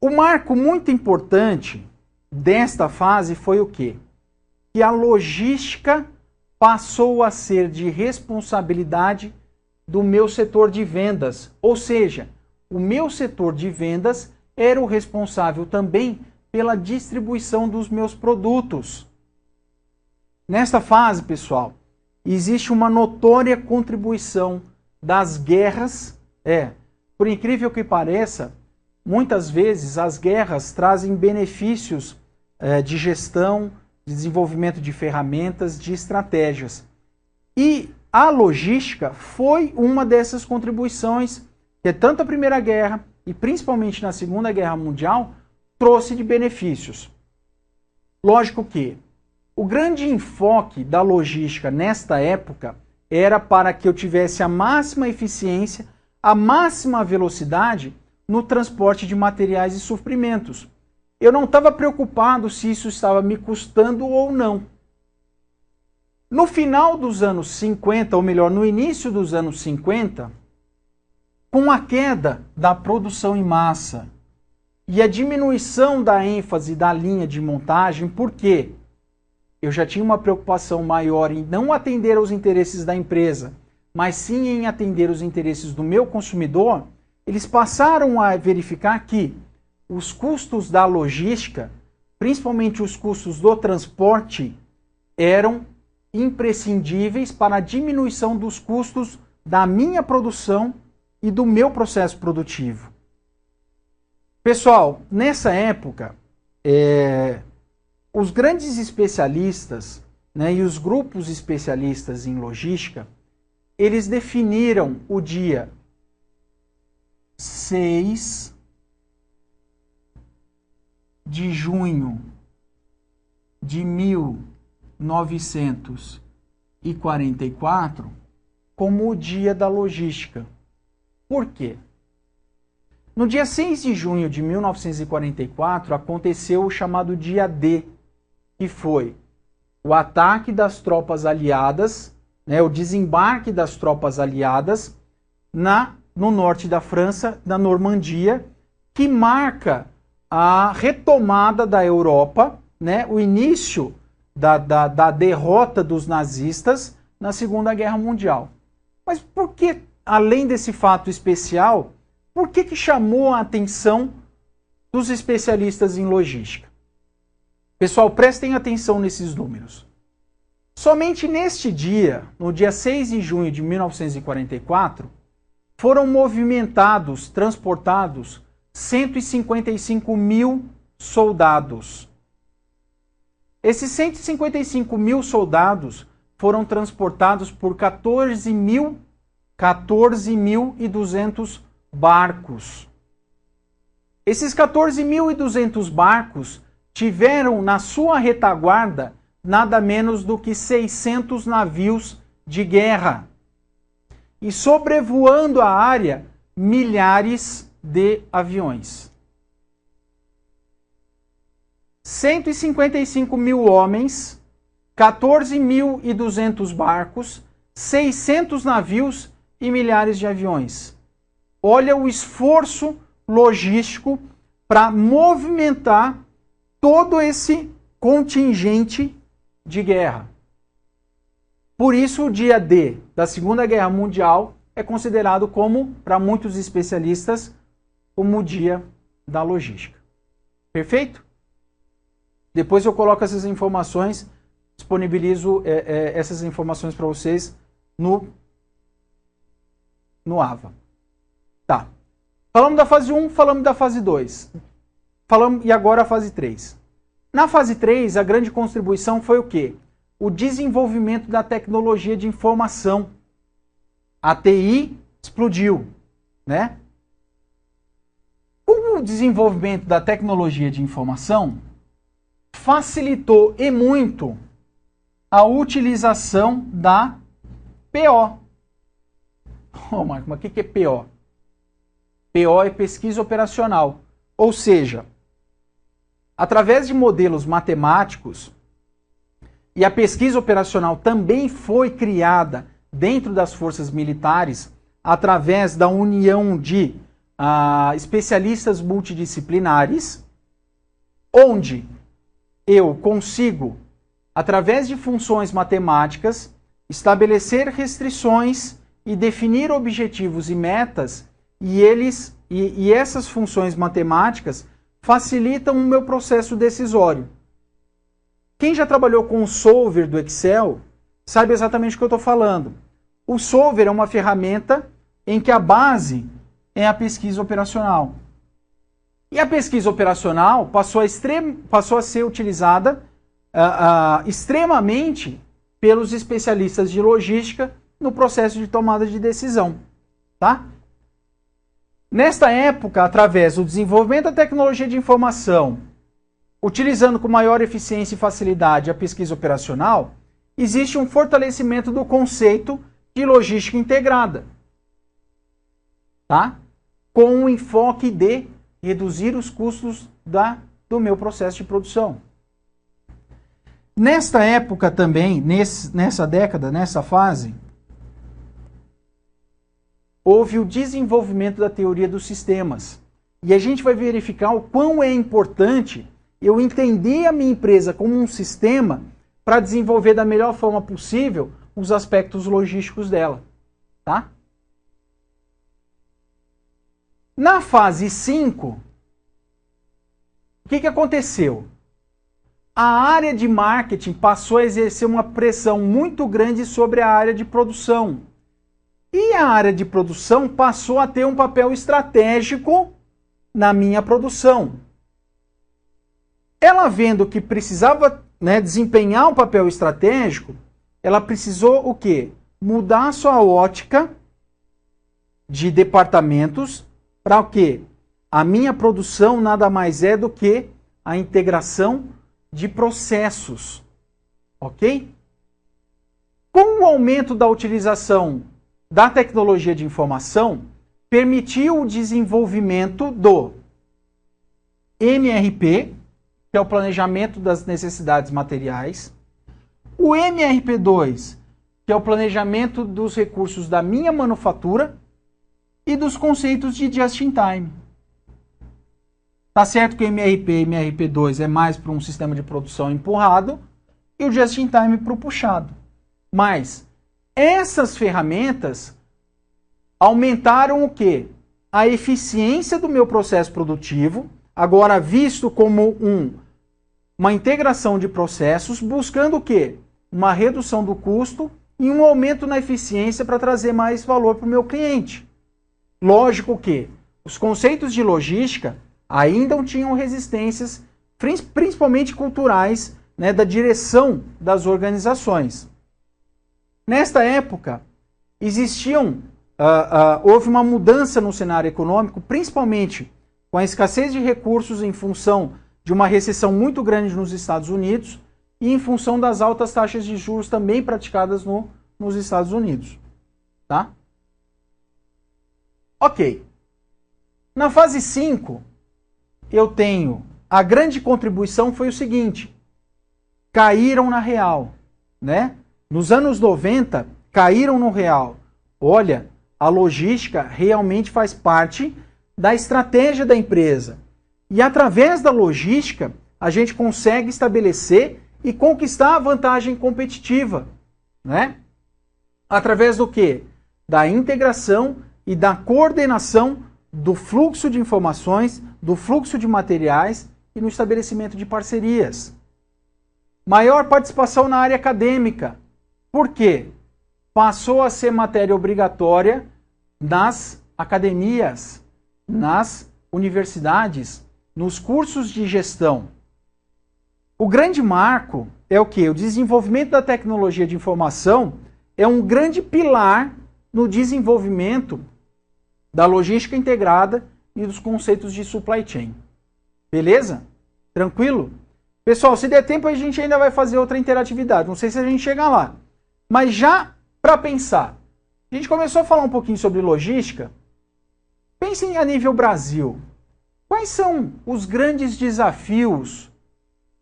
O marco muito importante desta fase foi o quê? Que a logística passou a ser de responsabilidade do meu setor de vendas. Ou seja, o meu setor de vendas era o responsável também pela distribuição dos meus produtos. Nesta fase, pessoal, existe uma notória contribuição das guerras. Por incrível que pareça, muitas vezes as guerras trazem benefícios de gestão, de desenvolvimento de ferramentas, de estratégias. E a logística foi uma dessas contribuições que tanto a Primeira Guerra e principalmente na Segunda Guerra Mundial trouxe de benefícios. Lógico que o grande enfoque da logística nesta época era para que eu tivesse a máxima eficiência, a máxima velocidade no transporte de materiais e suprimentos. Eu não estava preocupado se isso estava me custando ou não. No final dos anos 50, ou melhor, no início dos anos 50, com a queda da produção em massa e a diminuição da ênfase da linha de montagem, por quê? Eu já tinha uma preocupação maior em não atender aos interesses da empresa, mas sim em atender os interesses do meu consumidor, eles passaram a verificar que os custos da logística, principalmente os custos do transporte, eram imprescindíveis para a diminuição dos custos da minha produção e do meu processo produtivo. Pessoal, nessa época, os grandes especialistas, né, e os grupos especialistas em logística, eles definiram o dia 6 de junho de 1944 como o dia da logística. Por quê? No dia 6 de junho de 1944 aconteceu o chamado dia D, que foi o ataque das tropas aliadas, né, o desembarque das tropas aliadas no norte da França, na Normandia, que marca a retomada da Europa, né, o início da derrota dos nazistas na Segunda Guerra Mundial. Mas por que, além desse fato especial, por que chamou a atenção dos especialistas em logística? Pessoal, prestem atenção nesses números. Somente neste dia, no dia 6 de junho de 1944, foram movimentados, transportados 155 mil soldados. Esses 155 mil soldados foram transportados por 14.200 barcos. Esses 14.200 barcos tiveram na sua retaguarda nada menos do que 600 navios de guerra. E sobrevoando a área, milhares de aviões. 155 mil homens, 14.200 barcos, 600 navios e milhares de aviões. Olha o esforço logístico para movimentar todo esse contingente de guerra. Por isso, o dia D da Segunda Guerra Mundial é considerado como, para muitos especialistas, como o dia da logística. Perfeito? Depois eu coloco essas informações, disponibilizo essas informações para vocês no AVA. Tá. Falamos da fase 1, falamos da fase 2. E agora a fase 3. Na fase 3, a grande contribuição foi o quê? O desenvolvimento da tecnologia de informação. A TI explodiu, né? O desenvolvimento da tecnologia de informação facilitou e muito a utilização da PO. Oh, Marco, mas o que é PO? PO é pesquisa operacional. Ou seja, através de modelos matemáticos, e a pesquisa operacional também foi criada dentro das forças militares através da união de especialistas multidisciplinares, onde eu consigo, através de funções matemáticas, estabelecer restrições e definir objetivos e metas, e essas funções matemáticas facilitam o meu processo decisório. Quem já trabalhou com o solver do Excel sabe exatamente o que eu estou falando. O solver é uma ferramenta em que a base é a pesquisa operacional. E a pesquisa operacional passou a ser utilizada extremamente pelos especialistas de logística no processo de tomada de decisão. Tá? Nesta época, através do desenvolvimento da tecnologia de informação, utilizando com maior eficiência e facilidade a pesquisa operacional, existe um fortalecimento do conceito de logística integrada, tá? Com o enfoque de reduzir os custos do meu processo de produção. Nesta época também, nessa década, nessa fase, houve o desenvolvimento da teoria dos sistemas. E a gente vai verificar o quão é importante eu entender a minha empresa como um sistema para desenvolver da melhor forma possível os aspectos logísticos dela. Tá? Na fase 5, o que aconteceu? A área de marketing passou a exercer uma pressão muito grande sobre a área de produção. E a área de produção passou a ter um papel estratégico na minha produção. Ela vendo que precisava, desempenhar um papel estratégico, ela precisou o quê? Mudar a sua ótica de departamentos para o quê? A minha produção nada mais é do que a integração de processos. Ok? Com o aumento da utilização da tecnologia de informação, permitiu o desenvolvimento do MRP, que é o planejamento das necessidades materiais, o MRP2, que é o planejamento dos recursos da minha manufatura, e dos conceitos de just-in-time. Tá certo que o MRP e MRP2 é mais para um sistema de produção empurrado e o just-in-time para o puxado. Mas essas ferramentas aumentaram o quê? A eficiência do meu processo produtivo, agora visto como uma integração de processos, buscando o quê? Uma redução do custo e um aumento na eficiência para trazer mais valor para o meu cliente. Lógico que os conceitos de logística ainda tinham resistências, principalmente culturais, da direção das organizações. Nesta época, houve uma mudança no cenário econômico, principalmente com a escassez de recursos em função de uma recessão muito grande nos Estados Unidos e em função das altas taxas de juros também praticadas nos Estados Unidos. Tá? Ok. Na fase 5, eu tenho... A grande contribuição foi o seguinte: caíram na real, Nos anos 90, caíram no real. Olha, a logística realmente faz parte da estratégia da empresa. E através da logística, a gente consegue estabelecer e conquistar a vantagem competitiva, Através do quê? Da integração e da coordenação do fluxo de informações, do fluxo de materiais e no estabelecimento de parcerias. Maior participação na área acadêmica. Por quê? Passou a ser matéria obrigatória nas academias, nas universidades, nos cursos de gestão. O grande marco é o quê? O desenvolvimento da tecnologia de informação é um grande pilar no desenvolvimento da logística integrada e dos conceitos de supply chain. Beleza? Tranquilo? Pessoal, se der tempo a gente ainda vai fazer outra interatividade. Não sei se a gente chega lá. Mas já para pensar, a gente começou a falar um pouquinho sobre logística. Pensem a nível Brasil. Quais são os grandes desafios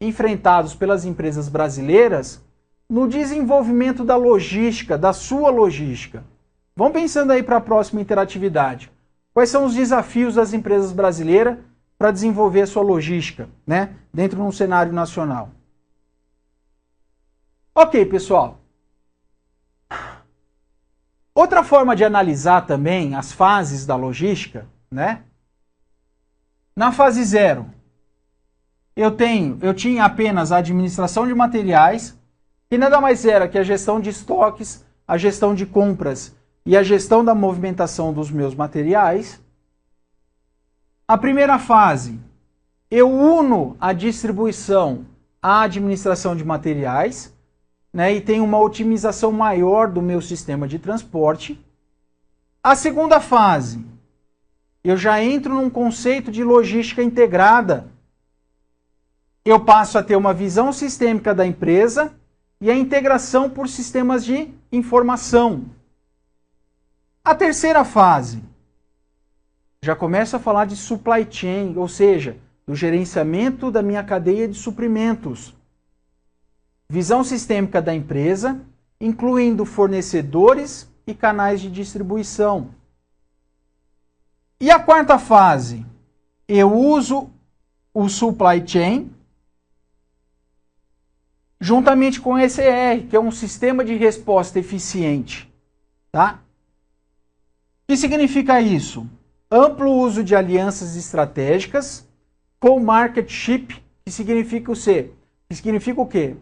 enfrentados pelas empresas brasileiras no desenvolvimento da logística, da sua logística? Vamos pensando aí para a próxima interatividade. Quais são os desafios das empresas brasileiras para desenvolver a sua logística, dentro de um cenário nacional? Ok, pessoal. Outra forma de analisar também as fases da logística, Na fase 0, eu tinha apenas a administração de materiais, que nada mais era que a gestão de estoques, a gestão de compras e a gestão da movimentação dos meus materiais. A primeira fase, eu uno a distribuição à administração de materiais, né, e tenho uma otimização maior do meu sistema de transporte. A segunda fase, eu já entro num conceito de logística integrada. Eu passo a ter uma visão sistêmica da empresa e a integração por sistemas de informação. A terceira fase, já começo a falar de supply chain, ou seja, do gerenciamento da minha cadeia de suprimentos. Visão sistêmica da empresa, incluindo fornecedores e canais de distribuição. E a quarta fase, eu uso o supply chain juntamente com o ECR, que é um sistema de resposta eficiente. Tá? O que significa isso? Amplo uso de alianças estratégicas, co-marketship, que significa o quê?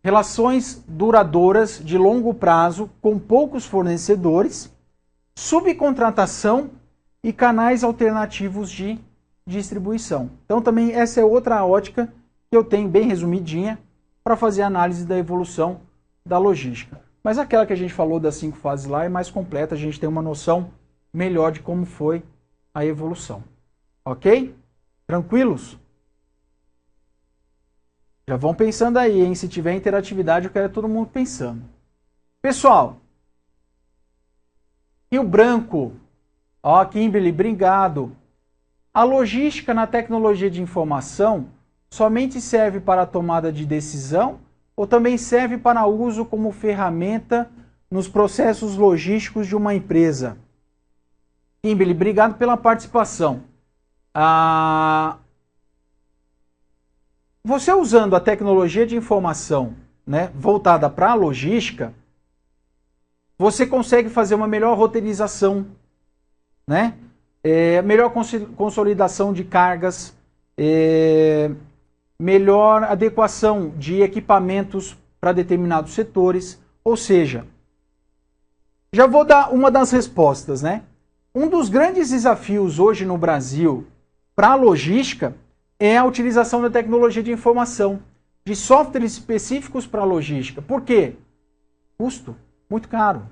Relações duradouras de longo prazo com poucos fornecedores, subcontratação e canais alternativos de distribuição. Então também essa é outra ótica que eu tenho bem resumidinha para fazer análise da evolução da logística. Mas aquela que a gente falou das 5 fases lá é mais completa, a gente tem uma noção melhor de como foi a evolução. Ok? Tranquilos? Já vão pensando aí, hein? Se tiver interatividade, eu quero todo mundo pensando. Pessoal, Rio Branco, ó, Kimberly, obrigado. A logística na tecnologia de informação somente serve para a tomada de decisão ou também serve para uso como ferramenta nos processos logísticos de uma empresa? Kimberly, obrigado pela participação. Você usando a tecnologia de informação, né, voltada para a logística, você consegue fazer uma melhor roteirização, né? Melhor consolidação de cargas, melhor adequação de equipamentos para determinados setores. Ou seja, já vou dar uma das respostas, né? Um dos grandes desafios hoje no Brasil para a logística é a utilização da tecnologia de informação, de softwares específicos para a logística. Por quê? Custo muito caro.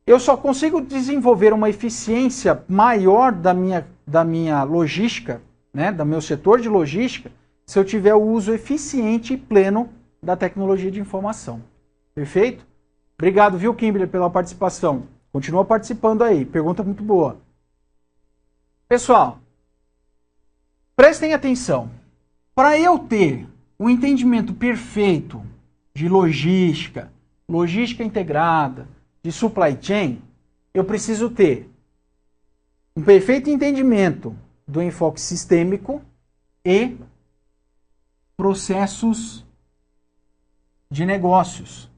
Eu só consigo desenvolver uma eficiência maior da minha logística, né, do meu setor de logística, se eu tiver o uso eficiente e pleno da tecnologia de informação. Perfeito? Obrigado, viu, Kimberly, pela participação. Continua participando aí. Pergunta muito boa. Pessoal, prestem atenção. Para eu ter um entendimento perfeito de logística, logística integrada, de supply chain, eu preciso ter um perfeito entendimento do enfoque sistêmico e processos de negócios.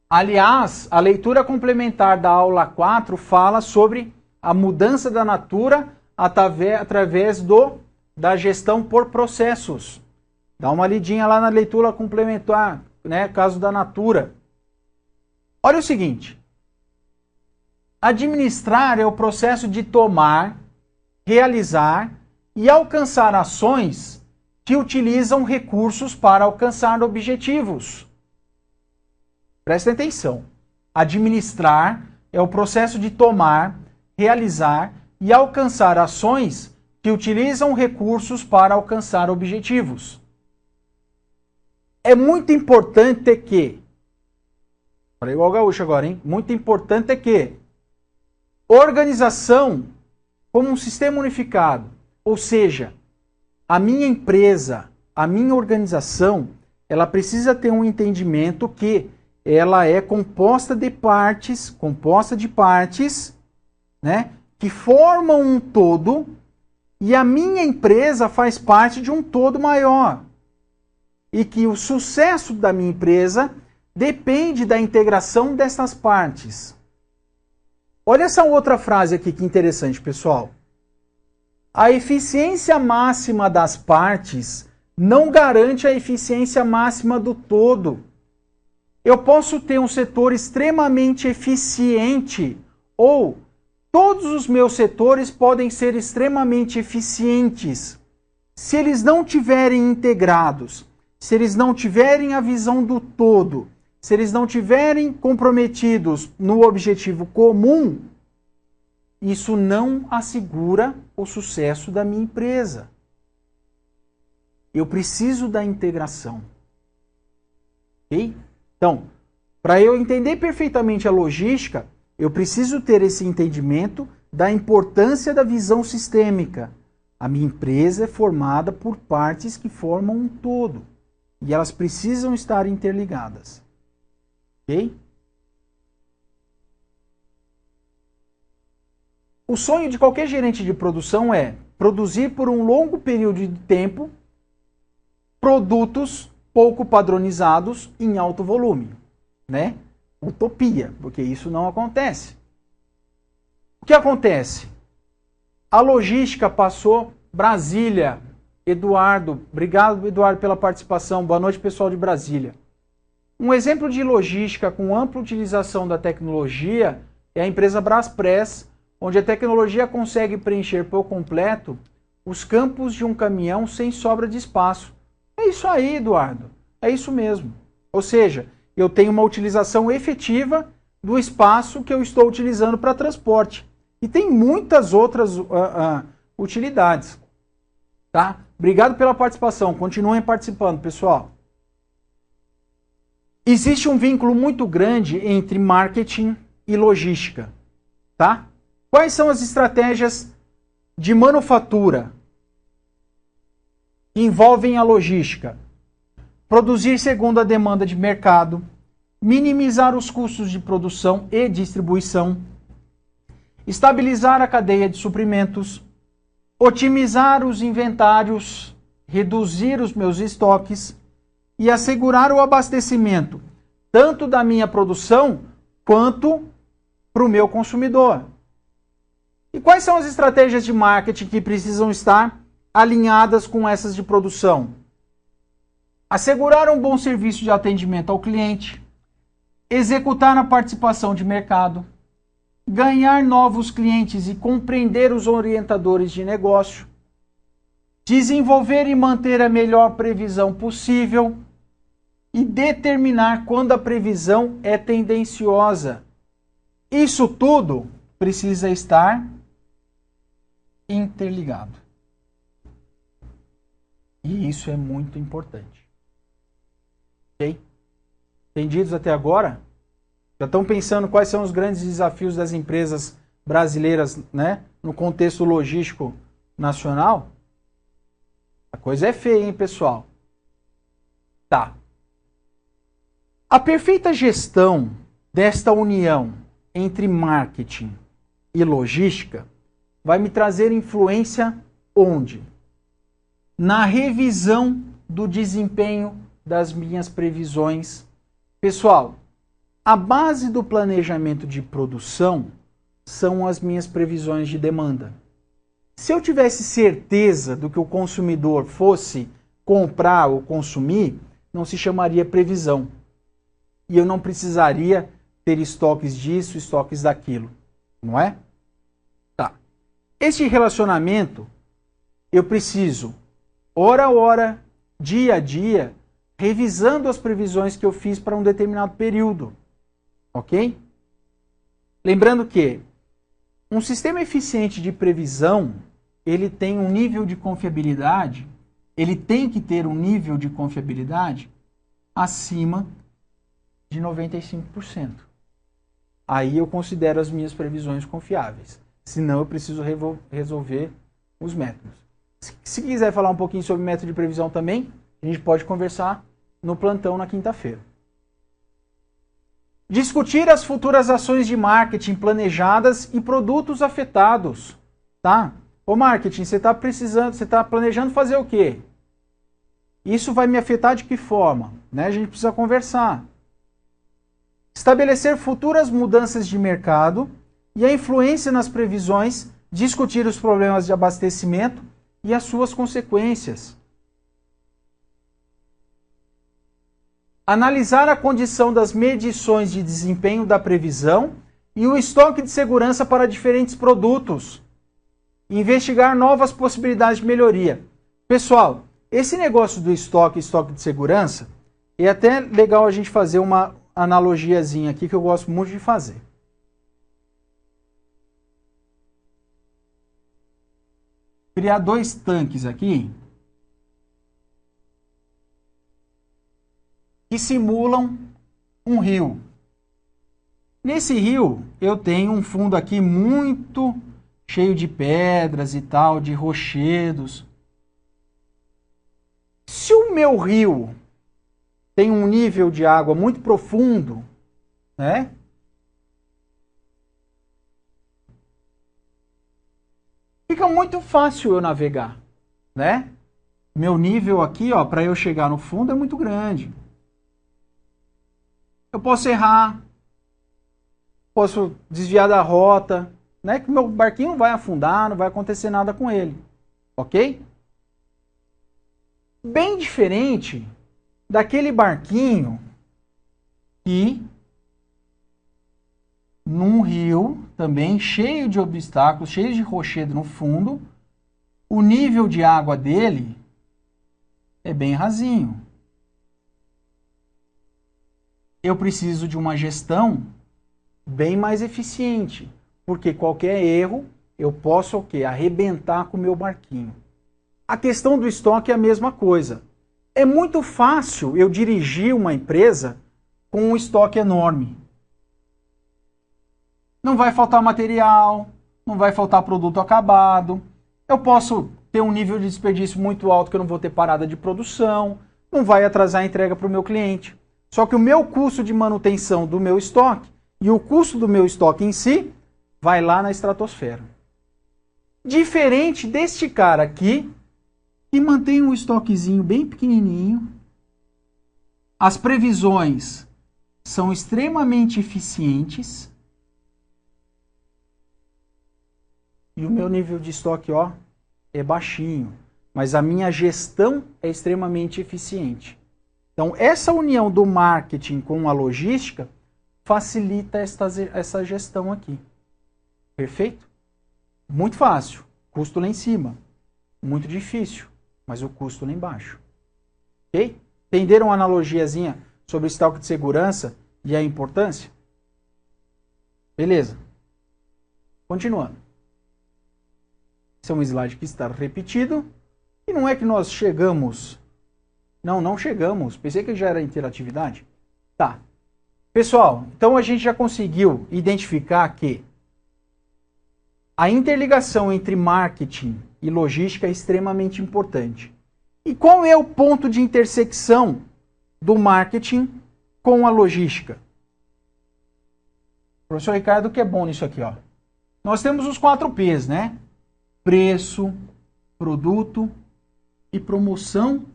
Aliás, a leitura complementar da aula 4 fala sobre a mudança da natura através da gestão por processos. Dá uma lidinha lá na leitura complementar, né, caso da natura. Olha o seguinte, administrar é o processo de tomar, realizar e alcançar ações que utilizam recursos para alcançar objetivos. Prestem atenção. Administrar é o processo de tomar, realizar e alcançar ações que utilizam recursos para alcançar objetivos. É muito importante que, falei igual gaúcho agora, hein? Muito importante é que organização como um sistema unificado, ou seja, a minha empresa, a minha organização, ela precisa ter um entendimento que ela é composta de partes, né, que formam um todo, e a minha empresa faz parte de um todo maior. E que o sucesso da minha empresa depende da integração dessas partes. Olha essa outra frase aqui que interessante, pessoal. A eficiência máxima das partes não garante a eficiência máxima do todo. Eu posso ter um setor extremamente eficiente ou todos os meus setores podem ser extremamente eficientes. Se eles não tiverem integrados, se eles não tiverem a visão do todo, se eles não tiverem comprometidos no objetivo comum, isso não assegura o sucesso da minha empresa. Eu preciso da integração. Ok? Então, para eu entender perfeitamente a logística, eu preciso ter esse entendimento da importância da visão sistêmica. A minha empresa é formada por partes que formam um todo. E elas precisam estar interligadas. Ok? O sonho de qualquer gerente de produção é produzir por um longo período de tempo produtos pouco padronizados em alto volume, né? Utopia, porque isso não acontece. O que acontece? A logística passou Brasília. Eduardo, obrigado Eduardo pela participação. Boa noite, pessoal de Brasília. Um exemplo de logística com ampla utilização da tecnologia é a empresa Braspress, onde a tecnologia consegue preencher por completo os campos de um caminhão sem sobra de espaço. É isso aí, Eduardo. É isso mesmo. Ou seja, eu tenho uma utilização efetiva do espaço que eu estou utilizando para transporte. E tem muitas outras utilidades. Tá? Obrigado pela participação. Continuem participando, pessoal. Existe um vínculo muito grande entre marketing e logística. Tá? Quais são as estratégias de manufatura que envolvem a logística? Produzir segundo a demanda de mercado, minimizar os custos de produção e distribuição, estabilizar a cadeia de suprimentos, otimizar os inventários, reduzir os meus estoques e assegurar o abastecimento tanto da minha produção quanto para o meu consumidor. E quais são as estratégias de marketing que precisam estar alinhadas com essas de produção? Assegurar um bom serviço de atendimento ao cliente, executar a participação de mercado, ganhar novos clientes e compreender os orientadores de negócio, desenvolver e manter a melhor previsão possível e determinar quando a previsão é tendenciosa. Isso tudo precisa estar interligado. E isso é muito importante. Ok? Entendidos até agora? Já estão pensando quais são os grandes desafios das empresas brasileiras, né, no contexto logístico nacional? A coisa é feia, hein, pessoal? Tá. A perfeita gestão desta união entre marketing e logística vai me trazer influência onde? Na revisão do desempenho das minhas previsões. Pessoal, a base do planejamento de produção são as minhas previsões de demanda. Se eu tivesse certeza do que o consumidor fosse comprar ou consumir, não se chamaria previsão. E eu não precisaria ter estoques disso, estoques daquilo. Não é? Tá. Este relacionamento, eu preciso, hora a hora, dia a dia, revisando as previsões que eu fiz para um determinado período. Ok? Lembrando que um sistema eficiente de previsão, ele tem um nível de confiabilidade, ele tem que ter um nível de confiabilidade acima de 95%. Aí eu considero as minhas previsões confiáveis. Senão eu preciso resolver os métodos. Se quiser falar um pouquinho sobre método de previsão também, a gente pode conversar no plantão na quinta-feira. Discutir as futuras ações de marketing planejadas e produtos afetados, tá? Ô marketing, você está planejando fazer o quê? Isso vai me afetar de que forma? Né? A gente precisa conversar. Estabelecer futuras mudanças de mercado e a influência nas previsões discutir os problemas de abastecimento e as suas consequências. Analisar a condição das medições de desempenho da previsão e o estoque de segurança para diferentes produtos. Investigar novas possibilidades de melhoria. Pessoal, esse negócio do estoque de segurança, é até legal a gente fazer uma analogiazinha aqui que eu gosto muito de fazer. Criar dois tanques aqui que simulam um rio. Nesse rio eu tenho um fundo aqui muito cheio de pedras e tal, de rochedos. Se o meu rio tem um nível de água muito profundo, né? Fica muito fácil eu navegar, né? Meu nível aqui, ó, para eu chegar no fundo é muito grande. Eu posso errar, posso desviar da rota, né? Que meu barquinho não vai afundar, não vai acontecer nada com ele, ok? Bem diferente daquele barquinho que num rio também cheio de obstáculos, cheio de rochedo no fundo, o nível de água dele é bem rasinho. Eu preciso de uma gestão bem mais eficiente, porque qualquer erro eu posso o quê? Arrebentar com o meu barquinho. A questão do estoque é a mesma coisa. É muito fácil eu dirigir uma empresa com um estoque enorme. Não vai faltar material, não vai faltar produto acabado. Eu posso ter um nível de desperdício muito alto que eu não vou ter parada de produção, não vai atrasar a entrega para o meu cliente. Só que o meu custo de manutenção do meu estoque e o custo do meu estoque em si vai lá na estratosfera. Diferente deste cara aqui, que mantém um estoquezinho bem pequenininho, as previsões são extremamente eficientes e o meu nível de estoque, ó, é baixinho, mas a minha gestão é extremamente eficiente. Então, essa união do marketing com a logística facilita essa gestão aqui. Perfeito? Muito fácil. Custo lá em cima. Muito difícil, mas o custo lá embaixo. Ok? Entenderam a analogiazinha sobre o estoque de segurança e a importância? Beleza. Continuando. Esse é um slide que está repetido. E não é que nós chegamos... Não chegamos. Pensei que já era interatividade. Tá. Pessoal, então a gente já conseguiu identificar que a interligação entre marketing e logística é extremamente importante. E qual é o ponto de intersecção do marketing com a logística? O professor Ricardo que é bom nisso aqui, ó. Nós temos os 4 P's, né? Preço, produto e promoção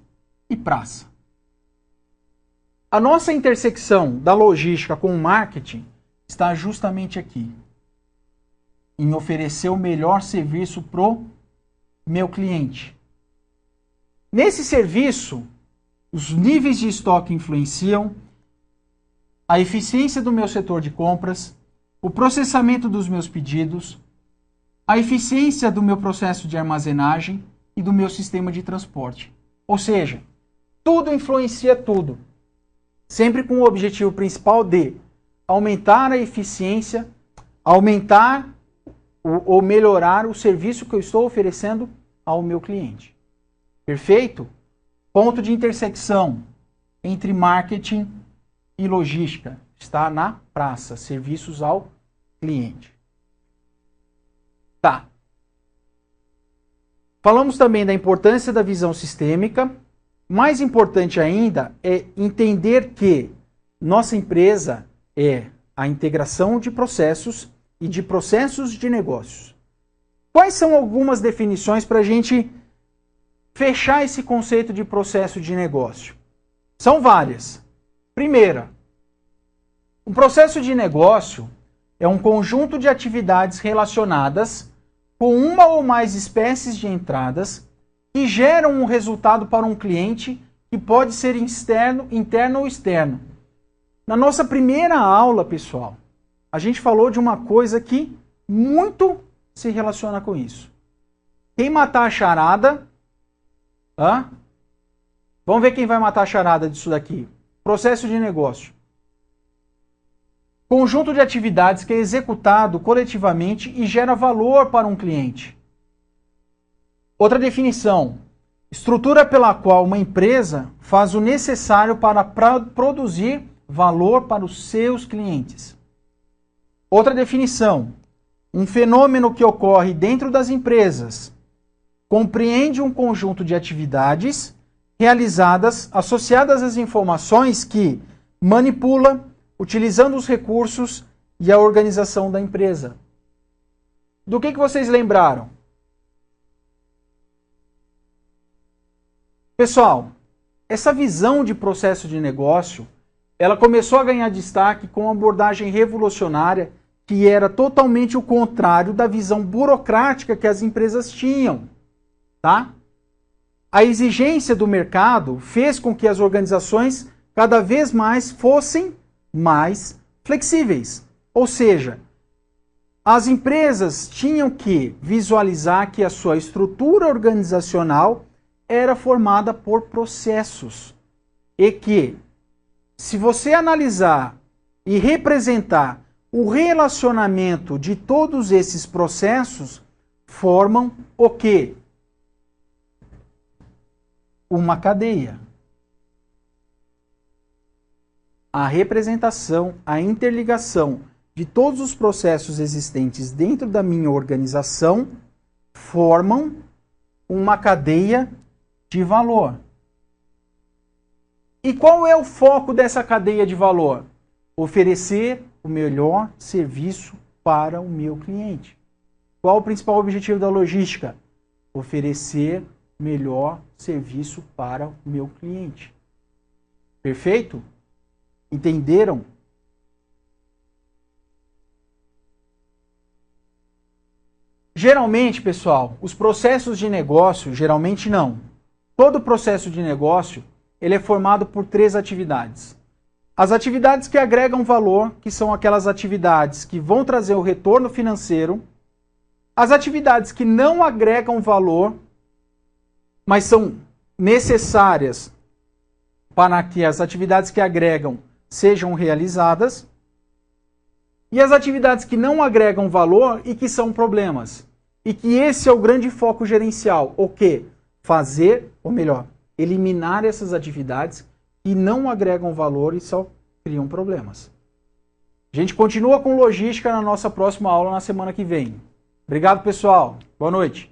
e praça. A nossa intersecção da logística com o marketing está justamente aqui, em oferecer o melhor serviço pro meu cliente. Nesse serviço, os níveis de estoque influenciam, a eficiência do meu setor de compras, o processamento dos meus pedidos, a eficiência do meu processo de armazenagem e do meu sistema de transporte. Ou seja, tudo influencia tudo. Sempre com o objetivo principal de aumentar a eficiência, aumentar ou melhorar o serviço que eu estou oferecendo ao meu cliente. Perfeito? Ponto de intersecção entre marketing e logística está na praça, serviços ao cliente. Tá. Falamos também da importância da visão sistêmica. Mais importante ainda é entender que nossa empresa é a integração de processos e de processos de negócios. Quais são algumas definições para a gente fechar esse conceito de processo de negócio? São várias. Primeira, um processo de negócio é um conjunto de atividades relacionadas com uma ou mais espécies de entradas que geram um resultado para um cliente que pode ser interno ou externo. Na nossa primeira aula, pessoal, a gente falou de uma coisa que muito se relaciona com isso. Quem matar a charada... Vamos ver quem vai matar a charada disso daqui. Processo de negócio. Conjunto de atividades que é executado coletivamente e gera valor para um cliente. Outra definição. Estrutura pela qual uma empresa faz o necessário para produzir valor para os seus clientes. Outra definição. Um fenômeno que ocorre dentro das empresas. Compreende um conjunto de atividades realizadas associadas às informações que manipula, utilizando os recursos e a organização da empresa. Do que vocês lembraram? Pessoal, essa visão de processo de negócio, ela começou a ganhar destaque com uma abordagem revolucionária que era totalmente o contrário da visão burocrática que as empresas tinham, tá? A exigência do mercado fez com que as organizações cada vez mais fossem mais flexíveis. Ou seja, as empresas tinham que visualizar que a sua estrutura organizacional era formada por processos. E que, se você analisar e representar o relacionamento de todos esses processos, formam o quê? Uma cadeia. A representação, a interligação de todos os processos existentes dentro da minha organização formam uma cadeia de valor. E qual é o foco dessa cadeia de valor? Oferecer o melhor serviço para o meu cliente. Qual o principal objetivo da logística? Oferecer melhor serviço para o meu cliente. Perfeito? Entenderam? Geralmente, pessoal, os processos de negócio, geralmente não. Todo processo de negócio, ele é formado por 3 atividades. As atividades que agregam valor, que são aquelas atividades que vão trazer o retorno financeiro. As atividades que não agregam valor, mas são necessárias para que as atividades que agregam sejam realizadas. E as atividades que não agregam valor e que são problemas. E que esse é o grande foco gerencial. O quê? Fazer, ou melhor, eliminar essas atividades que não agregam valor e só criam problemas. A gente continua com logística na nossa próxima aula na semana que vem. Obrigado, pessoal. Boa noite.